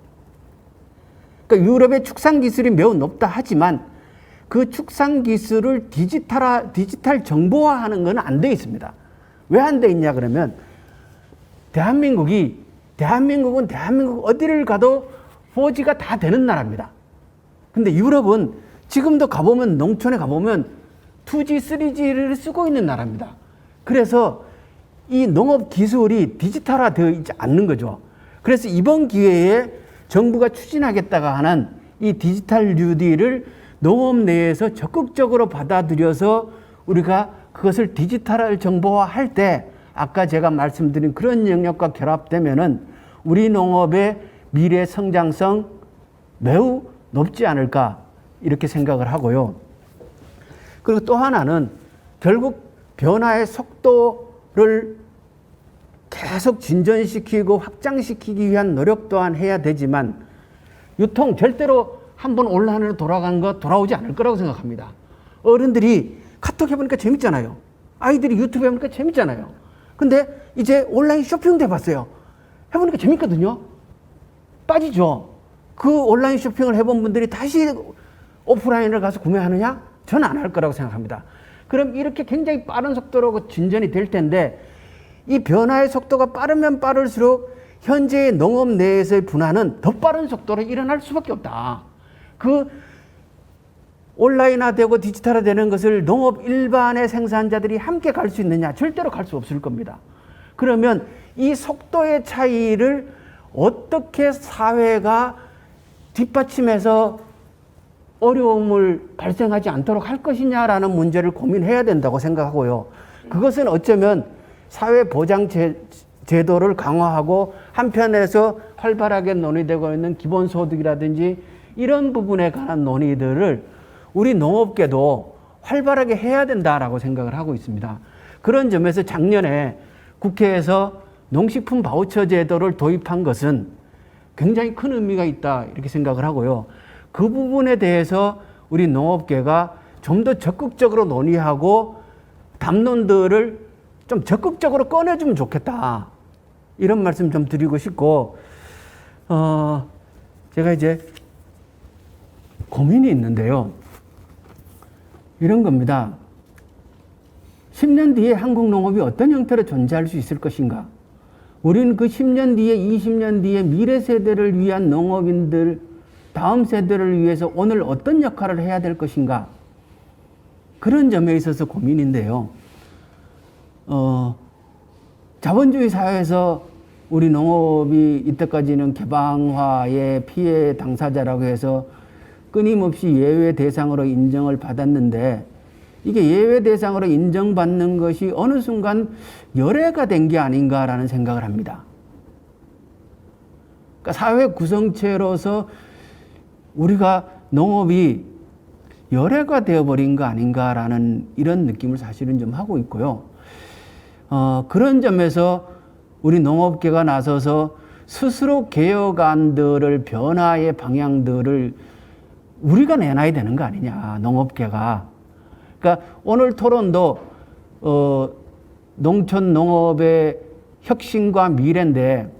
그러니까 유럽의 축산 기술이 매우 높다 하지만 그 축산 기술을 디지털 정보화하는 건 안 돼 있습니다. 왜 안 돼 있냐 그러면 대한민국은 대한민국 어디를 가도 4G가 다 되는 나라입니다. 근데 유럽은 지금도 가보면 농촌에 가보면 2G, 3G를 쓰고 있는 나라입니다. 그래서 이 농업 기술이 디지털화되어 있지 않는 거죠. 그래서 이번 기회에 정부가 추진하겠다가 하는 이 디지털 뉴딜을 농업 내에서 적극적으로 받아들여서 우리가 그것을 디지털 정보화할 때 아까 제가 말씀드린 그런 영역과 결합되면은 우리 농업의 미래 성장성 매우 높지 않을까 이렇게 생각을 하고요. 그리고 또 하나는 결국 변화의 속도를 계속 진전시키고 확장시키기 위한 노력 또한 해야 되지만 유통 절대로 한번 온라인으로 돌아간 거 돌아오지 않을 거라고 생각합니다. 어른들이 카톡 해보니까 재밌잖아요. 아이들이 유튜브 해보니까 재밌잖아요. 근데 이제 온라인 쇼핑도 해봤어요. 해보니까 재밌거든요. 빠지죠. 그 온라인 쇼핑을 해본 분들이 다시 오프라인을 가서 구매하느냐? 저는 안 할 거라고 생각합니다. 그럼 이렇게 굉장히 빠른 속도로 진전이 될 텐데 이 변화의 속도가 빠르면 빠를수록 현재의 농업 내에서의 분화는 더 빠른 속도로 일어날 수밖에 없다. 그 온라인화되고 디지털화되는 것을 농업 일반의 생산자들이 함께 갈 수 있느냐? 절대로 갈 수 없을 겁니다. 그러면 이 속도의 차이를 어떻게 사회가 뒷받침해서 어려움을 발생하지 않도록 할 것이냐라는 문제를 고민해야 된다고 생각하고요. 그것은 어쩌면 사회보장 제도를 강화하고 한편에서 활발하게 논의되고 있는 기본소득이라든지 이런 부분에 관한 논의들을 우리 농업계도 활발하게 해야 된다라고 생각을 하고 있습니다. 그런 점에서 작년에 국회에서 농식품 바우처 제도를 도입한 것은 굉장히 큰 의미가 있다 이렇게 생각을 하고요. 그 부분에 대해서 우리 농업계가 좀 더 적극적으로 논의하고 담론들을 좀 적극적으로 꺼내주면 좋겠다. 이런 말씀 좀 드리고 싶고, 제가 이제 고민이 있는데요. 이런 겁니다. 10년 뒤에 한국 농업이 어떤 형태로 존재할 수 있을 것인가? 우리는 그 10년 뒤에, 20년 뒤에 미래 세대를 위한 농업인들, 다음 세대를 위해서 오늘 어떤 역할을 해야 될 것인가? 그런 점에 있어서 고민인데요. 자본주의 사회에서 우리 농업이 이때까지는 개방화의 피해 당사자라고 해서 끊임없이 예외 대상으로 인정을 받았는데 이게 예외 대상으로 인정받는 것이 어느 순간 열애가 된 게 아닌가라는 생각을 합니다. 그러니까 사회 구성체로서 우리가 농업이 열애가 되어버린 거 아닌가라는 이런 느낌을 사실은 좀 하고 있고요. 그런 점에서 우리 농업계가 나서서 스스로 개혁안들을 변화의 방향들을 우리가 내놔야 되는 거 아니냐, 농업계가. 그러니까 오늘 토론도 농촌 농업의 혁신과 미래인데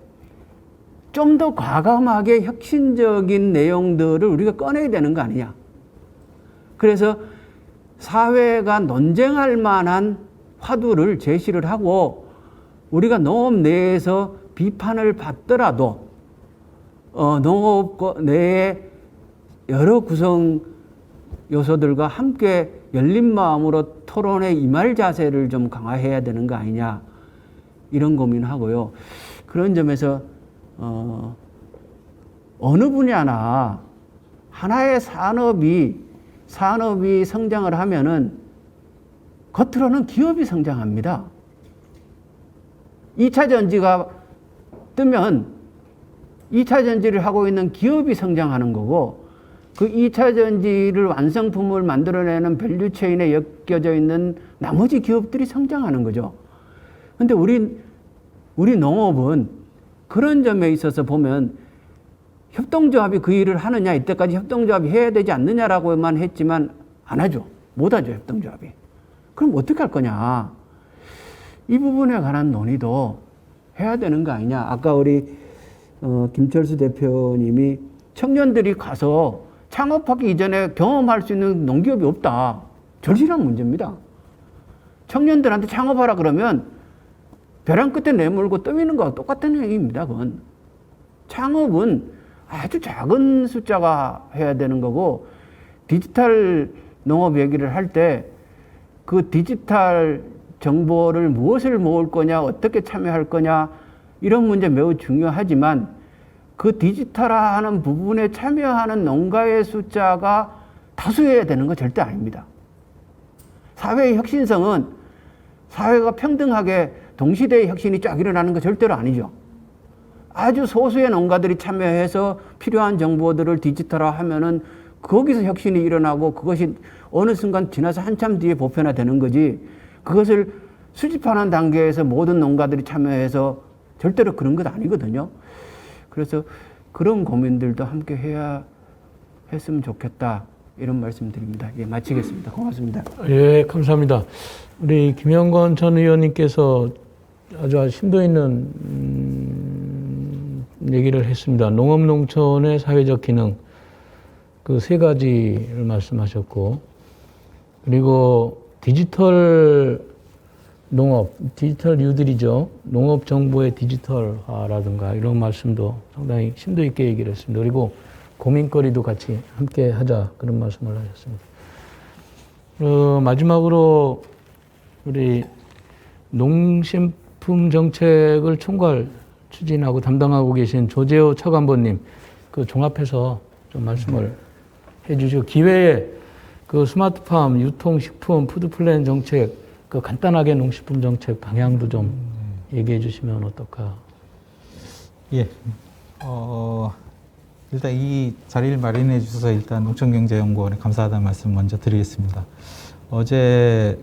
좀 더 과감하게 혁신적인 내용들을 우리가 꺼내야 되는 거 아니냐. 그래서 사회가 논쟁할 만한 화두를 제시를 하고 우리가 농업 내에서 비판을 받더라도 농업 내에 여러 구성 요소들과 함께 열린 마음으로 토론에 임할 자세를 좀 강화해야 되는 거 아니냐 이런 고민하고요. 그런 점에서 어느 분야나 하나의 산업이 성장을 하면은 겉으로는 기업이 성장합니다. 2차 전지가 뜨면 2차 전지를 하고 있는 기업이 성장하는 거고 그 2차 전지를 완성품을 만들어내는 밸류체인에 엮여져 있는 나머지 기업들이 성장하는 거죠. 근데 우리 농업은 그런 점에 있어서 보면 협동조합이 그 일을 하느냐, 이때까지 협동조합이 해야 되지 않느냐라고만 했지만 안 하죠. 못 하죠, 협동조합이. 그럼 어떻게 할 거냐. 이 부분에 관한 논의도 해야 되는 거 아니냐. 아까 우리 김철수 대표님이 청년들이 가서 창업하기 이전에 경험할 수 있는 농기업이 없다. 절실한 문제입니다. 청년들한테 창업하라 그러면 벼랑 끝에 내몰고 떠미는 거와 똑같은 행위입니다. 그건. 창업은 아주 작은 숫자가 해야 되는 거고 디지털 농업 얘기를 할 때 그 디지털 정보를 무엇을 모을 거냐, 어떻게 참여할 거냐 이런 문제 매우 중요하지만 그 디지털화하는 부분에 참여하는 농가의 숫자가 다수여야 되는 건 절대 아닙니다. 사회의 혁신성은 사회가 평등하게 동시대의 혁신이 쫙 일어나는 거 절대로 아니죠. 아주 소수의 농가들이 참여해서 필요한 정보들을 디지털화하면은 거기서 혁신이 일어나고 그것이 어느 순간 지나서 한참 뒤에 보편화되는 거지 그것을 수집하는 단계에서 모든 농가들이 참여해서 절대로 그런 것 아니거든요. 그래서 그런 고민들도 함께 해야 했으면 좋겠다. 이런 말씀드립니다. 예, 마치겠습니다. 고맙습니다. 예, 감사합니다. 우리 김영건 전 의원님께서 아주 심도 있는 얘기를 했습니다. 농업 농촌의 사회적 기능 그 세 가지를 말씀하셨고, 그리고 디지털 농업, 디지털 뉴딜이죠. 농업 정보의 디지털화라든가 이런 말씀도 상당히 심도 있게 얘기를 했습니다. 그리고 고민거리도 같이 함께 하자 그런 말씀을 하셨습니다. 마지막으로 우리 농식품 정책을 총괄 추진하고 담당하고 계신 조재호 차관보님 그 종합해서 좀 말씀을 해주시고, 기회에 그 스마트팜, 유통식품, 푸드플랜 정책, 그 간단하게 농식품 정책 방향도 좀 얘기해 주시면 어떨까? 예. 일단 이 자리를 마련해 주셔서 일단 농촌경제연구원에 감사하다는 말씀 먼저 드리겠습니다. 어제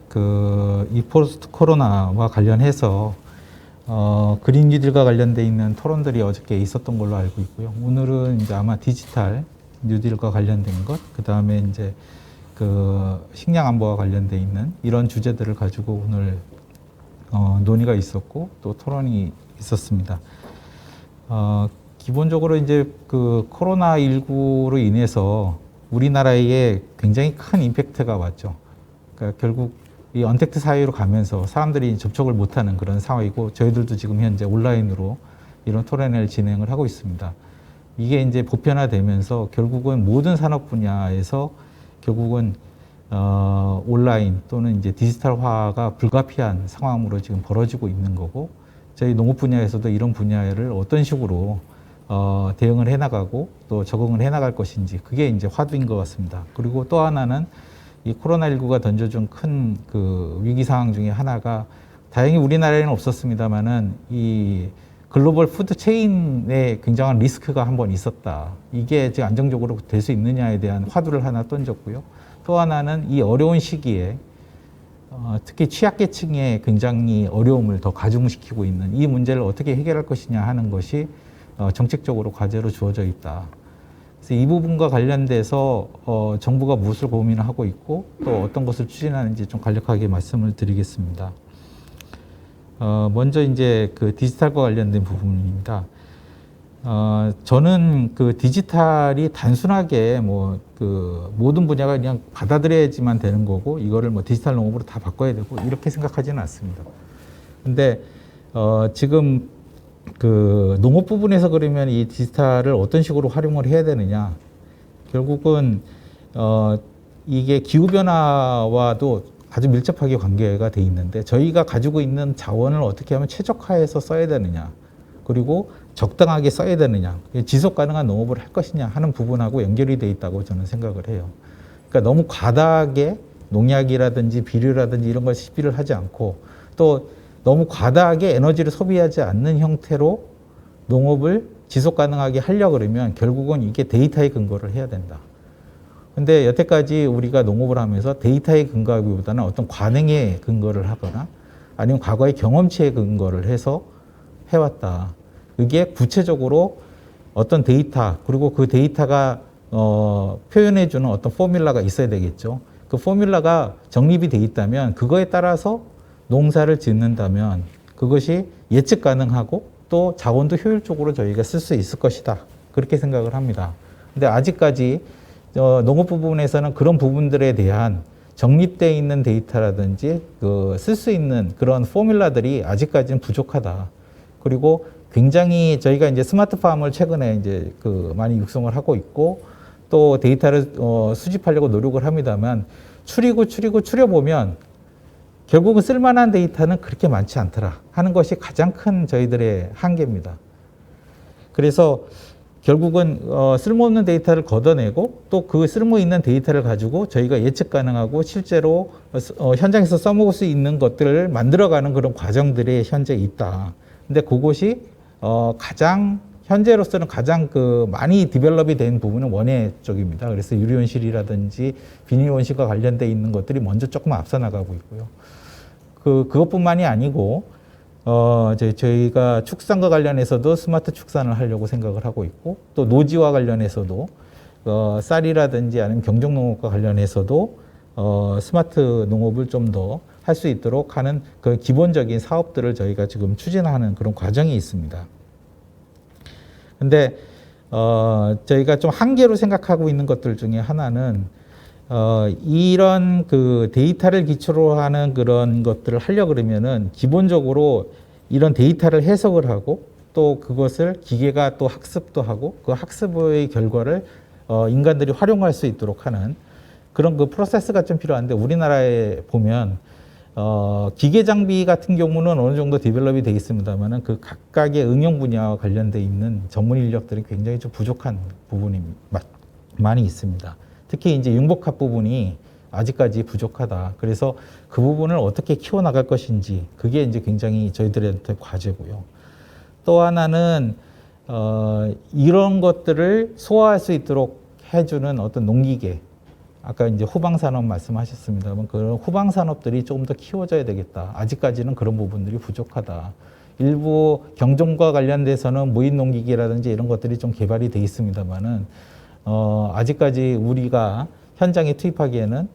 이 포스트 코로나와 관련해서 그린 뉴딜과 관련돼 있는 토론들이 어저께 있었던 걸로 알고 있고요. 오늘은 이제 아마 디지털 뉴딜과 관련된 것, 그 다음에 이제 식량 안보와 관련돼 있는 이런 주제들을 가지고 오늘 논의가 있었고 또 토론이 있었습니다. 기본적으로 이제 코로나19로 인해서 우리나라에 굉장히 큰 임팩트가 왔죠. 그러니까 결국 이 언택트 사회로 가면서 사람들이 접촉을 못하는 그런 상황이고, 저희들도 지금 현재 온라인으로 이런 토론회를 진행을 하고 있습니다. 이게 이제 보편화되면서 결국은 모든 산업 분야에서 결국은 온라인 또는 이제 디지털화가 불가피한 상황으로 지금 벌어지고 있는 거고, 저희 농업 분야에서도 이런 분야를 어떤 식으로 대응을 해나가고 또 적응을 해나갈 것인지, 그게 이제 화두인 것 같습니다. 그리고 또 하나는 이 코로나19가 던져준 큰 위기 상황 중에 하나가, 다행히 우리나라에는 없었습니다만은 이 글로벌 푸드 체인에 굉장한 리스크가 한번 있었다. 이게 지금 안정적으로 될 수 있느냐에 대한 화두를 하나 던졌고요. 또 하나는 이 어려운 시기에 특히 취약계층의 굉장히 어려움을 더 가중시키고 있는 이 문제를 어떻게 해결할 것이냐 하는 것이 정책적으로 과제로 주어져 있다. 그래서 이 부분과 관련돼서 정부가 무엇을 고민을 하고 있고 또 어떤 것을 추진하는지 좀 간략하게 말씀을 드리겠습니다. 먼저 이제 디지털과 관련된 부분입니다. 저는 디지털이 단순하게 모든 분야가 그냥 받아들여야지만 되는 거고, 이거를 디지털 농업으로 다 바꿔야 되고, 이렇게 생각하지는 않습니다. 근데, 지금 농업 부분에서 그러면 이 디지털을 어떤 식으로 활용을 해야 되느냐. 결국은, 이게 기후변화와도 아주 밀접하게 관계가 돼 있는데, 저희가 가지고 있는 자원을 어떻게 하면 최적화해서 써야 되느냐, 그리고 적당하게 써야 되느냐, 지속 가능한 농업을 할 것이냐 하는 부분하고 연결이 돼 있다고 저는 생각을 해요. 그러니까 너무 과다하게 농약이라든지 비료라든지 이런 걸 시비를 하지 않고, 또 너무 과다하게 에너지를 소비하지 않는 형태로 농업을 지속 가능하게 하려고 그러면 결국은 이게 데이터에 근거를 해야 된다. 근데 여태까지 우리가 농업을 하면서 데이터에 근거하기보다는 어떤 관행에 근거를 하거나 아니면 과거의 경험치에 근거를 해서 해왔다. 이게 구체적으로 어떤 데이터, 그리고 그 데이터가 표현해주는 어떤 포뮬라가 있어야 되겠죠. 그 포뮬라가 정립이 돼 있다면 그거에 따라서 농사를 짓는다면 그것이 예측 가능하고 또 자원도 효율적으로 저희가 쓸 수 있을 것이다. 그렇게 생각을 합니다. 근데 아직까지 농업 부분에서는 그런 부분들에 대한 정립되어 있는 데이터라든지 쓸 수 있는 그런 포뮬라들이 아직까지는 부족하다. 그리고 굉장히 저희가 이제 스마트팜을 최근에 이제 많이 육성을 하고 있고 또 데이터를 수집하려고 노력을 합니다만 추려보면 결국은 쓸만한 데이터는 그렇게 많지 않더라 하는 것이 가장 큰 저희들의 한계입니다. 그래서 결국은 쓸모없는 데이터를 걷어내고 또 그 쓸모 있는 데이터를 가지고 저희가 예측 가능하고 실제로 현장에서 써먹을 수 있는 것들을 만들어가는 그런 과정들이 현재 있다. 근데 그것이 가장 현재로서는 가장 많이 디벨롭이 된 부분은 원예 쪽입니다. 그래서 유리온실이라든지 비닐온실과 관련돼 있는 것들이 먼저 조금 앞서 나가고 있고요. 그것뿐만이 아니고 저희가 축산과 관련해서도 스마트 축산을 하려고 생각을 하고 있고 또 노지와 관련해서도 쌀이라든지 아니면 경정농업과 관련해서도 스마트 농업을 좀 더 할 수 있도록 하는 그 기본적인 사업들을 저희가 지금 추진하는 그런 과정이 있습니다. 근데 저희가 좀 한계로 생각하고 있는 것들 중에 하나는 이런 그 데이터를 기초로 하는 그런 것들을 하려고 그러면은 기본적으로 이런 데이터를 해석을 하고 또 그것을 기계가 또 학습도 하고 그 학습의 결과를 인간들이 활용할 수 있도록 하는 그런 그 프로세스가 좀 필요한데 우리나라에 보면 기계 장비 같은 경우는 어느 정도 디벨롭이 되어 있습니다만은 그 각각의 응용 분야와 관련돼 있는 전문 인력들이 굉장히 좀 부족한 부분이 많이 있습니다. 특히 이제 융복합 부분이 아직까지 부족하다. 그래서 그 부분을 어떻게 키워나갈 것인지 그게 이제 굉장히 저희들한테 과제고요. 또 하나는 이런 것들을 소화할 수 있도록 해주는 어떤 농기계, 아까 이제 후방산업 말씀하셨습니다만 그런 후방산업들이 조금 더 키워져야 되겠다. 아직까지는 그런 부분들이 부족하다. 일부 경종과 관련돼서는 무인 농기계라든지 이런 것들이 좀 개발이 돼 있습니다만은 아직까지 우리가 현장에 투입하기에는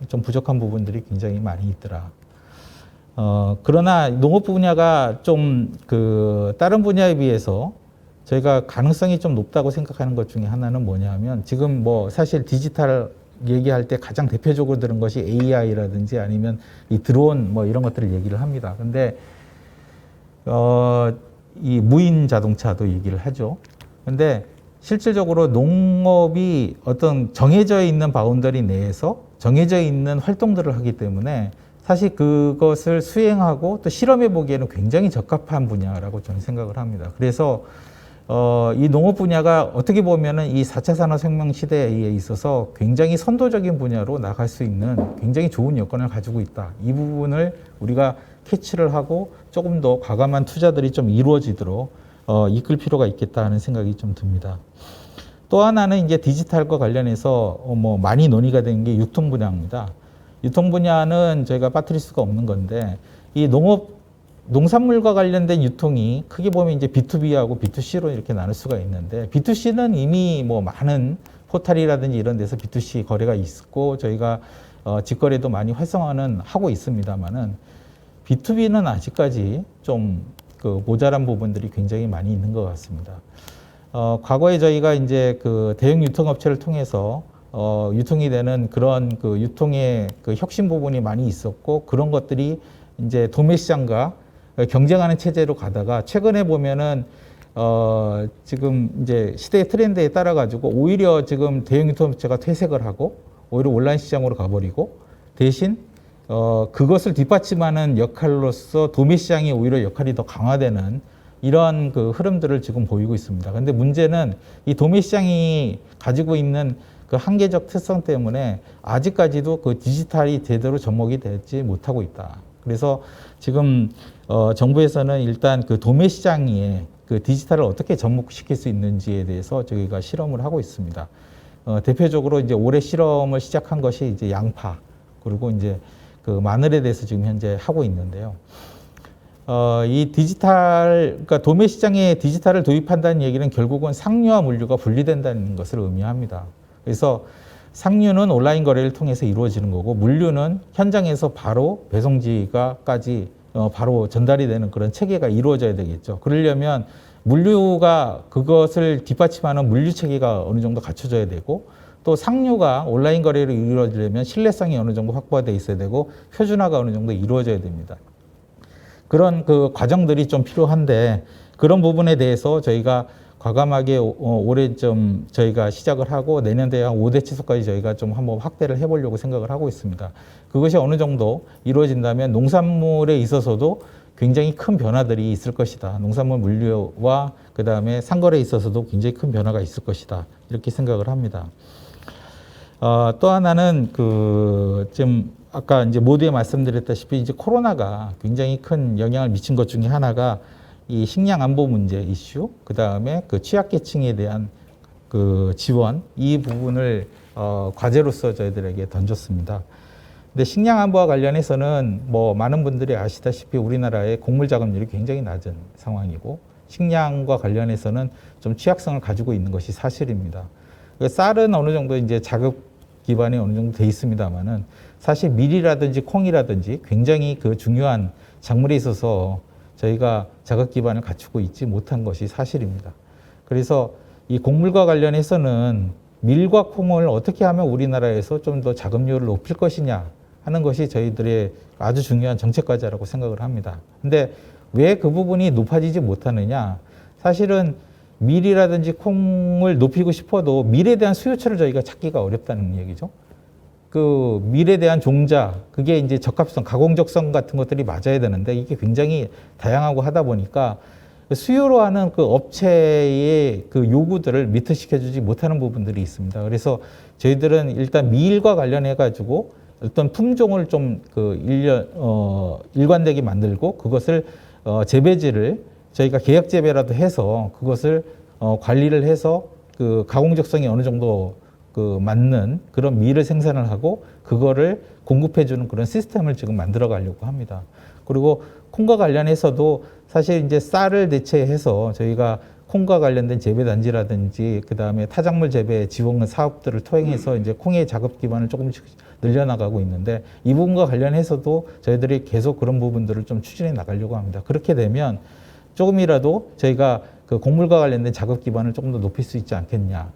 좀 부족한 부분들이 굉장히 많이 있더라. 그러나 농업 분야가 좀 그 다른 분야에 비해서 저희가 가능성이 좀 높다고 생각하는 것 중에 하나는 뭐냐면 지금 뭐 사실 디지털 얘기할 때 가장 대표적으로 들은 것이 AI라든지 아니면 이 드론 뭐 이런 것들을 얘기를 합니다. 근데 이 무인 자동차도 얘기를 하죠. 근데 실질적으로 농업이 어떤 정해져 있는 바운더리 내에서 정해져 있는 활동들을 하기 때문에 사실 그것을 수행하고 또 실험해 보기에는 굉장히 적합한 분야라고 저는 생각을 합니다. 그래서 이 농업 분야가 어떻게 보면은 이 4차 산업혁명 시대에 있어서 굉장히 선도적인 분야로 나갈 수 있는 굉장히 좋은 여건을 가지고 있다. 이 부분을 우리가 캐치를 하고 조금 더 과감한 투자들이 좀 이루어지도록 이끌 필요가 있겠다 하는 생각이 좀 듭니다. 또 하나는 이제 디지털과 관련해서 뭐 많이 논의가 된 게 유통 분야입니다. 유통 분야는 저희가 빠뜨릴 수가 없는 건데 이 농산물과 관련된 유통이 크게 보면 이제 B2B하고 B2C로 이렇게 나눌 수가 있는데 B2C는 이미 뭐 많은 포털이라든지 이런 데서 B2C 거래가 있고 저희가 직거래도 많이 활성화는 하고 있습니다만은 B2B는 아직까지 좀 그 모자란 부분들이 굉장히 많이 있는 것 같습니다. 과거에 저희가 이제 그 대형 유통업체를 통해서 유통이 되는 그런 그 유통의 그 혁신 부분이 많이 있었고 그런 것들이 이제 도매 시장과 경쟁하는 체제로 가다가 최근에 보면은 지금 이제 시대의 트렌드에 따라 가지고 오히려 지금 대형 유통업체가 퇴색을 하고 오히려 온라인 시장으로 가버리고 대신 그것을 뒷받침하는 역할로서 도매 시장이 오히려 역할이 더 강화되는 이런 그 흐름들을 지금 보이고 있습니다. 근데 문제는 이 도매 시장이 가지고 있는 그 한계적 특성 때문에 아직까지도 그 디지털이 제대로 접목이 되지 못하고 있다. 그래서 지금 정부에서는 일단 그 도매 시장에 그 디지털을 어떻게 접목시킬 수 있는지에 대해서 저희가 실험을 하고 있습니다. 대표적으로 이제 올해 실험을 시작한 것이 이제 양파 그리고 이제 그 마늘에 대해서 지금 현재 하고 있는데요. 이 디지털, 그러니까 도매 시장에 디지털을 도입한다는 얘기는 결국은 상류와 물류가 분리된다는 것을 의미합니다. 그래서 상류는 온라인 거래를 통해서 이루어지는 거고 물류는 현장에서 바로 배송지가까지 바로 전달이 되는 그런 체계가 이루어져야 되겠죠. 그러려면 물류가 그것을 뒷받침하는 물류 체계가 어느 정도 갖춰져야 되고 또 상류가 온라인 거래를 이루어지려면 신뢰성이 어느 정도 확보되어 있어야 되고 표준화가 어느 정도 이루어져야 됩니다. 그런 그 과정들이 좀 필요한데 그런 부분에 대해서 저희가 과감하게 올해 좀 저희가 시작을 하고 내년도에 한 5대 치수까지 저희가 좀 한번 확대를 해보려고 생각을 하고 있습니다. 그것이 어느 정도 이루어진다면 농산물에 있어서도 굉장히 큰 변화들이 있을 것이다. 농산물 물류와 그 다음에 상거래에 있어서도 굉장히 큰 변화가 있을 것이다. 이렇게 생각을 합니다. 또 하나는 좀 아까 이제 모두에 말씀드렸다시피 이제 코로나가 굉장히 큰 영향을 미친 것 중에 하나가 이 식량 안보 문제 이슈, 그 다음에 그 취약계층에 대한 그 지원, 이 부분을 과제로서 저희들에게 던졌습니다. 근데 식량 안보와 관련해서는 뭐 많은 분들이 아시다시피 우리나라의 곡물 자급률이 굉장히 낮은 상황이고 식량과 관련해서는 좀 취약성을 가지고 있는 것이 사실입니다. 쌀은 어느 정도 이제 자급 기반이 어느 정도 돼 있습니다만은 사실 밀이라든지 콩이라든지 굉장히 그 중요한 작물에 있어서 저희가 자급 기반을 갖추고 있지 못한 것이 사실입니다. 그래서 이 곡물과 관련해서는 밀과 콩을 어떻게 하면 우리나라에서 좀 더 자급률을 높일 것이냐 하는 것이 저희들의 아주 중요한 정책 과제라고 생각을 합니다. 근데 왜 그 부분이 높아지지 못하느냐? 사실은 밀이라든지 콩을 높이고 싶어도 밀에 대한 수요처를 저희가 찾기가 어렵다는 얘기죠. 그 밀에 대한 종자, 그게 이제 적합성, 가공적성 같은 것들이 맞아야 되는데 이게 굉장히 다양하고 하다 보니까 수요로 하는 그 업체의 그 요구들을 미트시켜주지 못하는 부분들이 있습니다. 그래서 저희들은 일단 밀과 관련해 가지고 어떤 품종을 좀 그 일관되게 만들고 그것을 재배지를 저희가 계약 재배라도 해서 그것을 관리를 해서 그 가공적성이 어느 정도 그 맞는 그런 밀을 생산을 하고 그거를 공급해 주는 그런 시스템을 지금 만들어 가려고 합니다. 그리고 콩과 관련해서도 사실 이제 쌀을 대체해서 저희가 콩과 관련된 재배 단지라든지 그다음에 타작물 재배 지원 사업들을 통해서 이제 콩의 작업 기반을 조금씩 늘려나가고 있는데 이 부분과 관련해서도 저희들이 계속 그런 부분들을 좀 추진해 나가려고 합니다. 그렇게 되면 조금이라도 저희가 그 곡물과 관련된 작업 기반을 조금 더 높일 수 있지 않겠냐.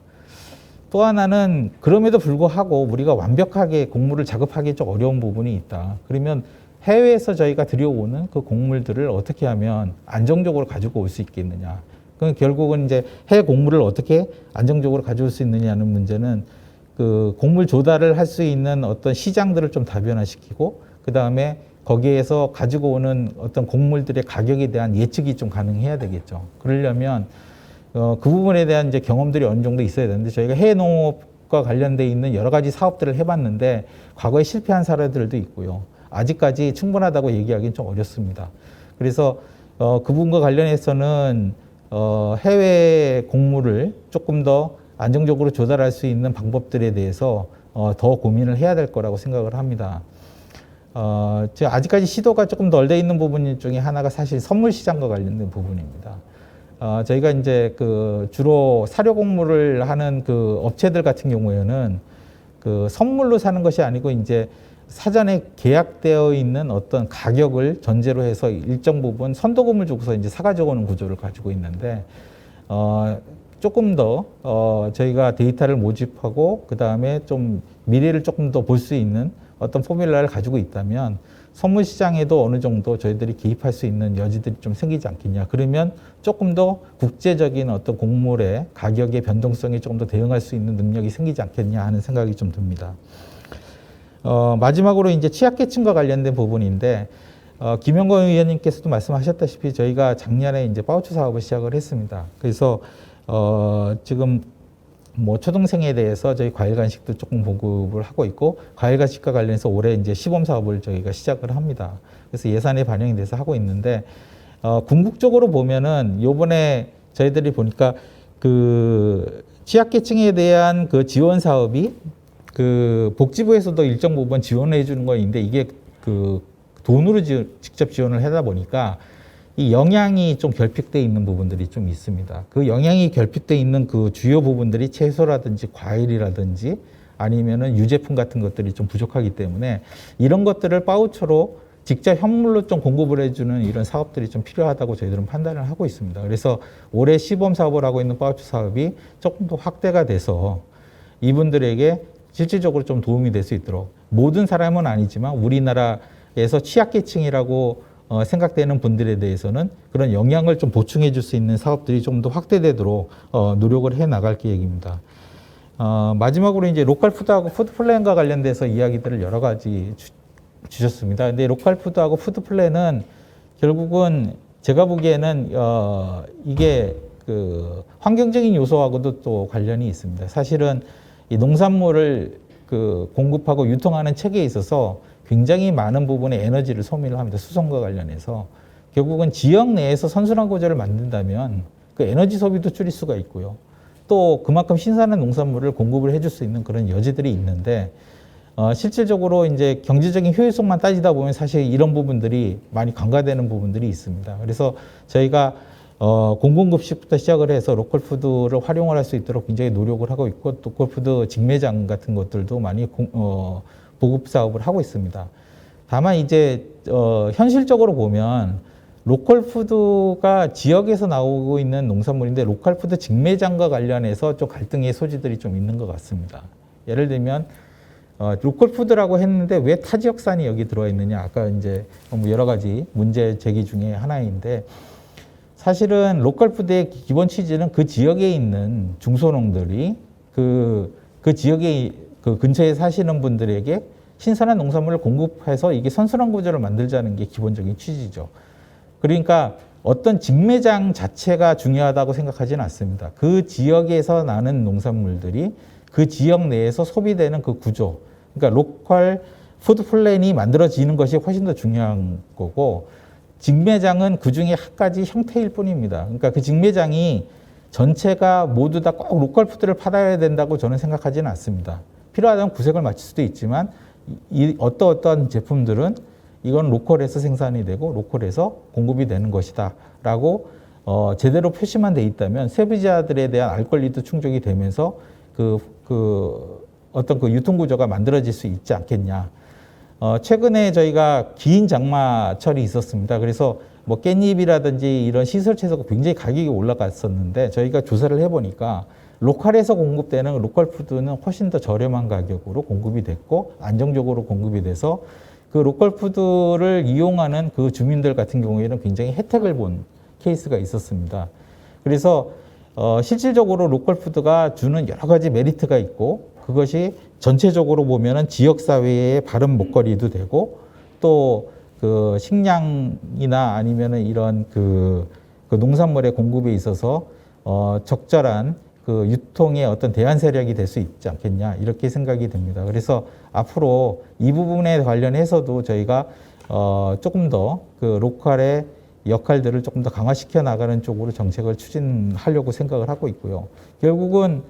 또 하나는 그럼에도 불구하고 우리가 완벽하게 곡물을 작업하기 좀 어려운 부분이 있다. 그러면 해외에서 저희가 들여오는 그 곡물들을 어떻게 하면 안정적으로 가지고 올 수 있겠느냐. 그럼 결국은 이제 해외 곡물을 어떻게 안정적으로 가져올 수 있느냐는 문제는 그 곡물 조달을 할 수 있는 어떤 시장들을 좀 다변화시키고 그 다음에 거기에서 가지고 오는 어떤 곡물들의 가격에 대한 예측이 좀 가능해야 되겠죠. 그러려면 그 부분에 대한 이제 경험들이 어느 정도 있어야 되는데 저희가 해외 농업과 관련돼 있는 여러 가지 사업들을 해봤는데 과거에 실패한 사례들도 있고요. 아직까지 충분하다고 얘기하기는 좀 어렵습니다. 그래서 그 부분과 관련해서는 해외 곡물을 조금 더 안정적으로 조달할 수 있는 방법들에 대해서 더 고민을 해야 될 거라고 생각을 합니다. 아직까지 시도가 조금 덜 돼 있는 부분 중에 하나가 사실 선물 시장과 관련된 부분입니다. 저희가 이제 그 주로 사료 곡물을 하는 그 업체들 같은 경우에는 그 선물로 사는 것이 아니고 이제 사전에 계약되어 있는 어떤 가격을 전제로 해서 일정 부분 선도금을 주고서 이제 사가지고 오는 구조를 가지고 있는데, 조금 더, 저희가 데이터를 모집하고, 그 다음에 좀 미래를 조금 더 볼 수 있는 어떤 포뮬라를 가지고 있다면, 선물 시장에도 어느 정도 저희들이 개입할 수 있는 여지들이 좀 생기지 않겠냐. 그러면 조금 더 국제적인 어떤 곡물의 가격의 변동성에 조금 더 대응할 수 있는 능력이 생기지 않겠냐 하는 생각이 좀 듭니다. 마지막으로 이제 취약계층과 관련된 부분인데, 김영건 의원님께서도 말씀하셨다시피 저희가 작년에 이제 바우처 사업을 시작을 했습니다. 그래서, 지금 뭐 초등생에 대해서 저희 과일 간식도 조금 보급을 하고 있고, 과일 간식과 관련해서 올해 이제 시범 사업을 저희가 시작을 합니다. 그래서 예산에 반영이 돼서 하고 있는데, 궁극적으로 보면은 요번에 저희들이 보니까 그 취약계층에 대한 그 지원 사업이 그 복지부에서도 일정 부분 지원해 주는 거 있는데 이게 그 돈으로 직접 지원을 하다 보니까 이 영양이 좀 결핍돼 있는 부분들이 좀 있습니다. 그 영양이 결핍돼 있는 그 주요 부분들이 채소라든지 과일이라든지 아니면은 유제품 같은 것들이 좀 부족하기 때문에 이런 것들을 바우처로 직접 현물로 좀 공급을 해주는 이런 사업들이 좀 필요하다고 저희들은 판단을 하고 있습니다. 그래서 올해 시범 사업을 하고 있는 바우처 사업이 조금 더 확대가 돼서 이분들에게 실질적으로 좀 도움이 될 수 있도록, 모든 사람은 아니지만 우리나라에서 취약계층이라고 생각되는 분들에 대해서는 그런 영향을 좀 보충해 줄 수 있는 사업들이 좀 더 확대되도록 노력을 해 나갈 계획입니다. 마지막으로 이제 로컬 푸드하고 푸드 플랜과 관련돼서 이야기들을 여러 가지 주셨습니다. 근데 로컬 푸드하고 푸드 플랜은 결국은 제가 보기에는 이게 그 환경적인 요소하고도 또 관련이 있습니다. 사실은 이 농산물을 그 공급하고 유통하는 체계에 있어서 굉장히 많은 부분의 에너지를 소비를 합니다. 수송과 관련해서. 결국은 지역 내에서 선순환 구조를 만든다면 그 에너지 소비도 줄일 수가 있고요. 또 그만큼 신선한 농산물을 공급을 해줄 수 있는 그런 여지들이 있는데, 실질적으로 이제 경제적인 효율성만 따지다 보면 사실 이런 부분들이 많이 간과되는 부분들이 있습니다. 그래서 저희가 공공급식부터 시작을 해서 로컬푸드를 활용을 할 수 있도록 굉장히 노력을 하고 있고, 로컬푸드 직매장 같은 것들도 많이 보급 사업을 하고 있습니다. 다만 이제 현실적으로 보면 로컬푸드가 지역에서 나오고 있는 농산물인데 로컬푸드 직매장과 관련해서 좀 갈등의 소지들이 좀 있는 것 같습니다. 예를 들면 로컬푸드라고 했는데 왜 타지역산이 여기 들어와 있느냐, 아까 이제 여러 가지 문제 제기 중에 하나인데, 사실은 로컬푸드의 기본 취지는 그 지역에 있는 중소농들이 그 지역의 그 근처에 사시는 분들에게 신선한 농산물을 공급해서 이게 선순환 구조를 만들자는 게 기본적인 취지죠. 그러니까 어떤 직매장 자체가 중요하다고 생각하지는 않습니다. 그 지역에서 나는 농산물들이 그 지역 내에서 소비되는 그 구조, 그러니까 로컬 푸드 플랜이 만들어지는 것이 훨씬 더 중요한 거고, 직매장은 그 중에 한 가지 형태일 뿐입니다. 그러니까 그 직매장이 전체가 모두 다 꼭 로컬 푸드를 팔아야 된다고 저는 생각하지는 않습니다. 필요하다면 구색을 맞출 수도 있지만 어떠한 제품들은 이건 로컬에서 생산이 되고 로컬에서 공급이 되는 것이다 라고 제대로 표시만 돼 있다면 소비자들에 대한 알 권리도 충족이 되면서 어떤 그 유통구조가 만들어질 수 있지 않겠냐. 최근에 저희가 긴 장마철이 있었습니다. 그래서 뭐 깻잎이라든지 이런 시설 채소가 굉장히 가격이 올라갔었는데, 저희가 조사를 해보니까 로컬에서 공급되는 로컬 푸드는 훨씬 더 저렴한 가격으로 공급이 됐고 안정적으로 공급이 돼서 그 로컬 푸드를 이용하는 그 주민들 같은 경우에는 굉장히 혜택을 본 케이스가 있었습니다. 그래서 실질적으로 로컬 푸드가 주는 여러 가지 메리트가 있고, 그것이 전체적으로 보면은 지역 사회의 바른 먹거리도 되고, 또 그 식량이나 아니면은 이런 그 농산물의 공급에 있어서 적절한 그 유통의 어떤 대안 세력이 될 수 있지 않겠냐, 이렇게 생각이 됩니다. 그래서 앞으로 이 부분에 관련해서도 저희가 조금 더 그 로컬의 역할들을 조금 더 강화시켜 나가는 쪽으로 정책을 추진하려고 생각을 하고 있고요. 결국은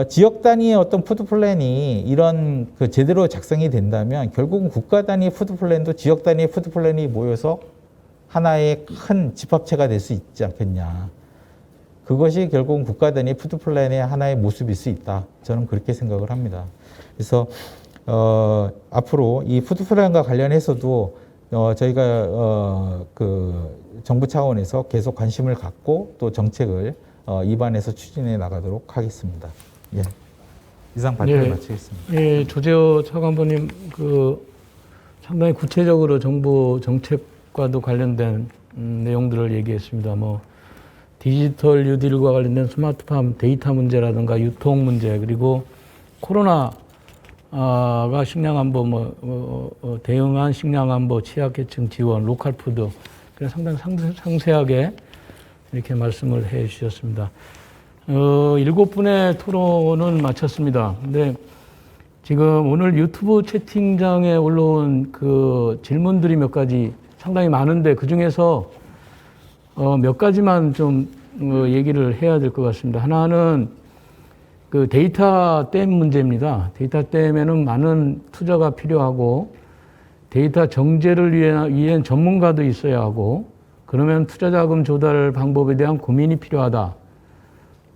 지역 단위의 어떤 푸드 플랜이 이런 그 제대로 작성이 된다면 결국은 국가 단위의 푸드 플랜도 지역 단위의 푸드 플랜이 모여서 하나의 큰 집합체가 될 수 있지 않겠냐. 그것이 결국은 국가 단위 푸드 플랜의 하나의 모습일 수 있다. 저는 그렇게 생각을 합니다. 그래서 앞으로 이 푸드 플랜과 관련해서도 저희가 그 정부 차원에서 계속 관심을 갖고 또 정책을 입안해서 추진해 나가도록 하겠습니다. 예. 이상 발표를 마치겠습니다. 예, 조재호 차관보님 상당히 구체적으로 정부 정책과도 관련된 내용들을 얘기했습니다. 뭐 디지털 뉴딜과 관련된 스마트팜 데이터 문제라든가 유통 문제, 그리고 코로나가 식량안보 대응한 식량안보 취약계층 지원, 로컬 푸드, 그래서 상당히 상세하게 이렇게 말씀을 해 주셨습니다. 7분의 토론은 마쳤습니다. 근데 지금 오늘 유튜브 채팅장에 올라온 그 질문들이 몇 가지 상당히 많은데 그 중에서 몇 가지만 좀 얘기를 해야 될 것 같습니다. 하나는 그 데이터 댐 문제입니다. 데이터 댐에는 많은 투자가 필요하고 데이터 정제를 위한 전문가도 있어야 하고, 그러면 투자 자금 조달 방법에 대한 고민이 필요하다.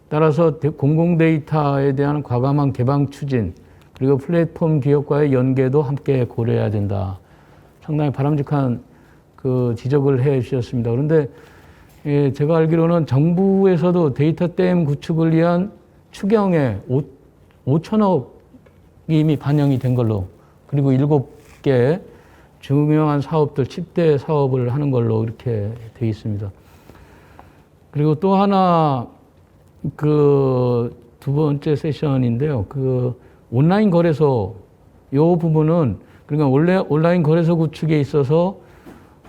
따라서 공공 데이터에 대한 과감한 개방 추진, 그리고 플랫폼 기업과의 연계도 함께 고려해야 된다. 상당히 바람직한 그 지적을 해 주셨습니다. 그런데 제가 알기로는 정부에서도 데이터 댐 구축을 위한 추경에 5천억이 이미 반영이 된 걸로, 그리고 7개 중요한 사업들 10대 사업을 하는 걸로 이렇게 돼 있습니다. 그리고 또 하나 두 번째 세션인데요. 온라인 거래소 요 부분은, 그러니까 원래 온라인 거래소 구축에 있어서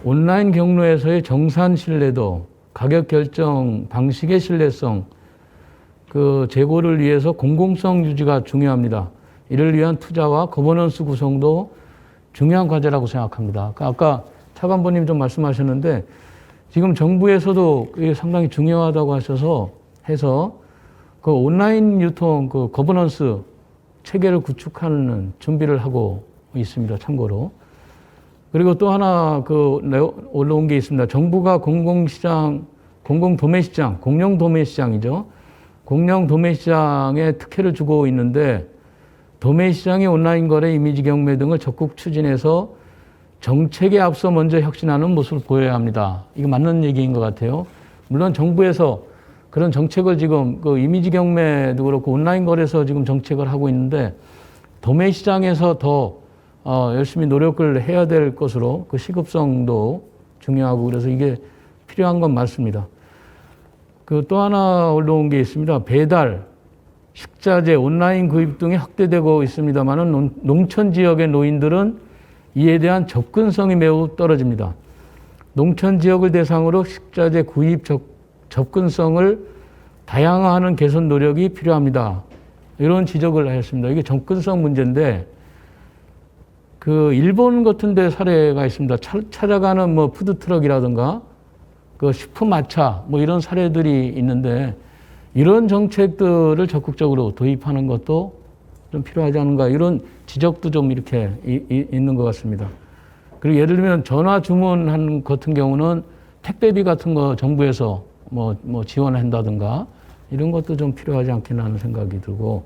온라인 경로에서의 정산 신뢰도, 가격 결정 방식의 신뢰성, 재고를 위해서 공공성 유지가 중요합니다. 이를 위한 투자와 거버넌스 구성도 중요한 과제라고 생각합니다. 아까 차관보님 좀 말씀하셨는데 지금 정부에서도 그게 상당히 중요하다고 해서 그 온라인 유통 거버넌스 체계를 구축하는 준비를 하고 있습니다. 참고로. 그리고 또 하나 올라온 게 있습니다. 정부가 공공시장 공공 도매시장, 공영 도매시장이죠. 공영 도매시장에 특혜를 주고 있는데 도매시장의 온라인 거래, 이미지 경매 등을 적극 추진해서 정책에 앞서 먼저 혁신하는 모습을 보여야 합니다. 이거 맞는 얘기인 것 같아요. 물론 정부에서 그런 정책을 지금 그 이미지 경매도 그렇고 온라인 거래에서 지금 정책을 하고 있는데 도매시장에서 더 열심히 노력을 해야 될 것으로 그 시급성도 중요하고 그래서 이게 필요한 건 맞습니다. 그 또 하나 올라온 게 있습니다. 배달, 식자재, 온라인 구입 등이 확대되고 있습니다만은 농촌 지역의 노인들은 이에 대한 접근성이 매우 떨어집니다. 농촌 지역을 대상으로 식자재 구입 접근성을 다양화하는 개선 노력이 필요합니다. 이런 지적을 하셨습니다. 이게 접근성 문제인데 그 일본 같은 데 사례가 있습니다. 찾아가는 뭐 푸드트럭이라든가 그 식품 마차 뭐 이런 사례들이 있는데 이런 정책들을 적극적으로 도입하는 것도 좀 필요하지 않은가 이런 지적도 좀 이렇게 있는 것 같습니다. 그리고 예를 들면 전화 주문하는 같은 경우는 택배비 같은 거 정부에서 뭐 지원한다든가 이런 것도 좀 필요하지 않겠나 하는 생각이 들고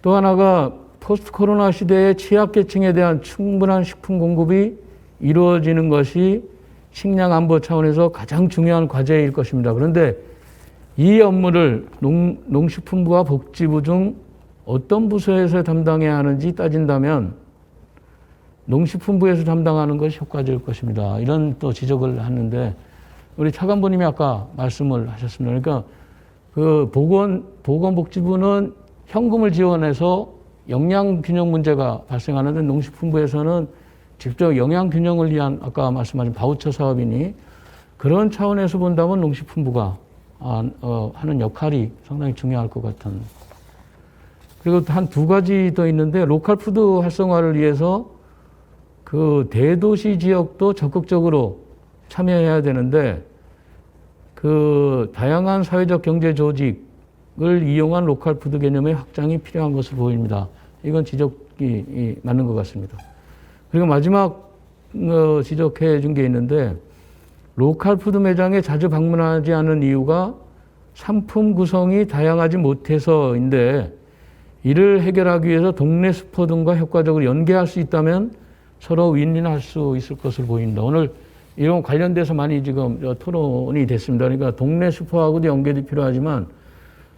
또 하나가 포스트 코로나 시대에 취약계층에 대한 충분한 식품 공급이 이루어지는 것이 식량 안보 차원에서 가장 중요한 과제일 것입니다. 그런데 이 업무를 농식품부와 복지부 중 어떤 부서에서 담당해야 하는지 따진다면 농식품부에서 담당하는 것이 효과적일 것입니다. 이런 또 지적을 하는데 우리 차 간부님이 아까 말씀을 하셨습니다. 그러니까 그 보건복지부는 현금을 지원해서 영양균형 문제가 발생하는데 농식품부에서는 직접 영양균형을 위한 아까 말씀하신 바우처 사업이니 그런 차원에서 본다면 농식품부가 하는 역할이 상당히 중요할 것 같은. 그리고 한 두 가지 더 있는데 로컬 푸드 활성화를 위해서 그 대도시 지역도 적극적으로 참여해야 되는데 그 다양한 사회적 경제 조직을 이용한 로컬 푸드 개념의 확장이 필요한 것으로 보입니다. 이건 지적이 맞는 것 같습니다. 그리고 마지막 지적해 준 게 있는데 로컬 푸드 매장에 자주 방문하지 않은 이유가 상품 구성이 다양하지 못해서인데 이를 해결하기 위해서 동네 슈퍼 등과 효과적으로 연계할 수 있다면 서로 윈윈할 수 있을 것으로 보입니다. 오늘 이런 관련돼서 많이 지금 토론이 됐습니다. 그러니까 동네 슈퍼하고도 연계도 필요하지만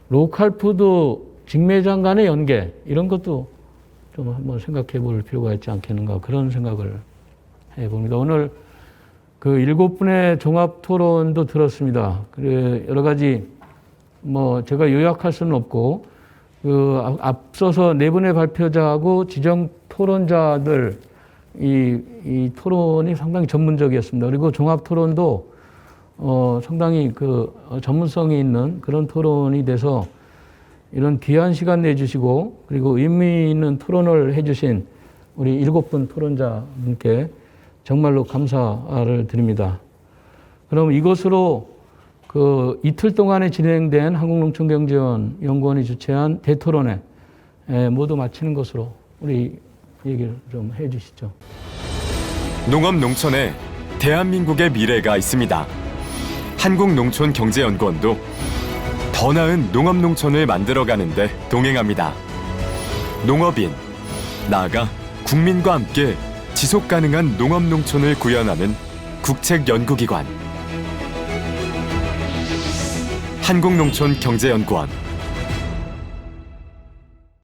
로컬 푸드 직매장 간의 연계 이런 것도 좀 한번 생각해 볼 필요가 있지 않겠는가 그런 생각을 해봅니다. 오늘 그 7분의 종합 토론도 들었습니다. 그래 여러 가지 뭐 제가 요약할 수는 없고 그 앞서서 4분의 발표자하고 지정 토론자들 이 토론이 상당히 전문적이었습니다. 그리고 종합 토론도 상당히 그 전문성이 있는 그런 토론이 돼서 이런 귀한 시간 내주시고 그리고 의미 있는 토론을 해주신 우리 7분 토론자분께 정말로 감사를 드립니다. 그럼 이것으로 그 이틀 동안에 진행된 한국농촌경제연구원이 주최한 대토론회 모두 마치는 것으로 우리 얘기를 좀 해주시죠. 농업 농촌에 대한민국의 미래가 있습니다. 한국농촌경제연구원도 더 나은 농업 농촌을 만들어가는 데 동행합니다. 농업인, 나아가 국민과 함께 지속가능한 농업 농촌을 구현하는 국책연구기관 한국농촌경제연구원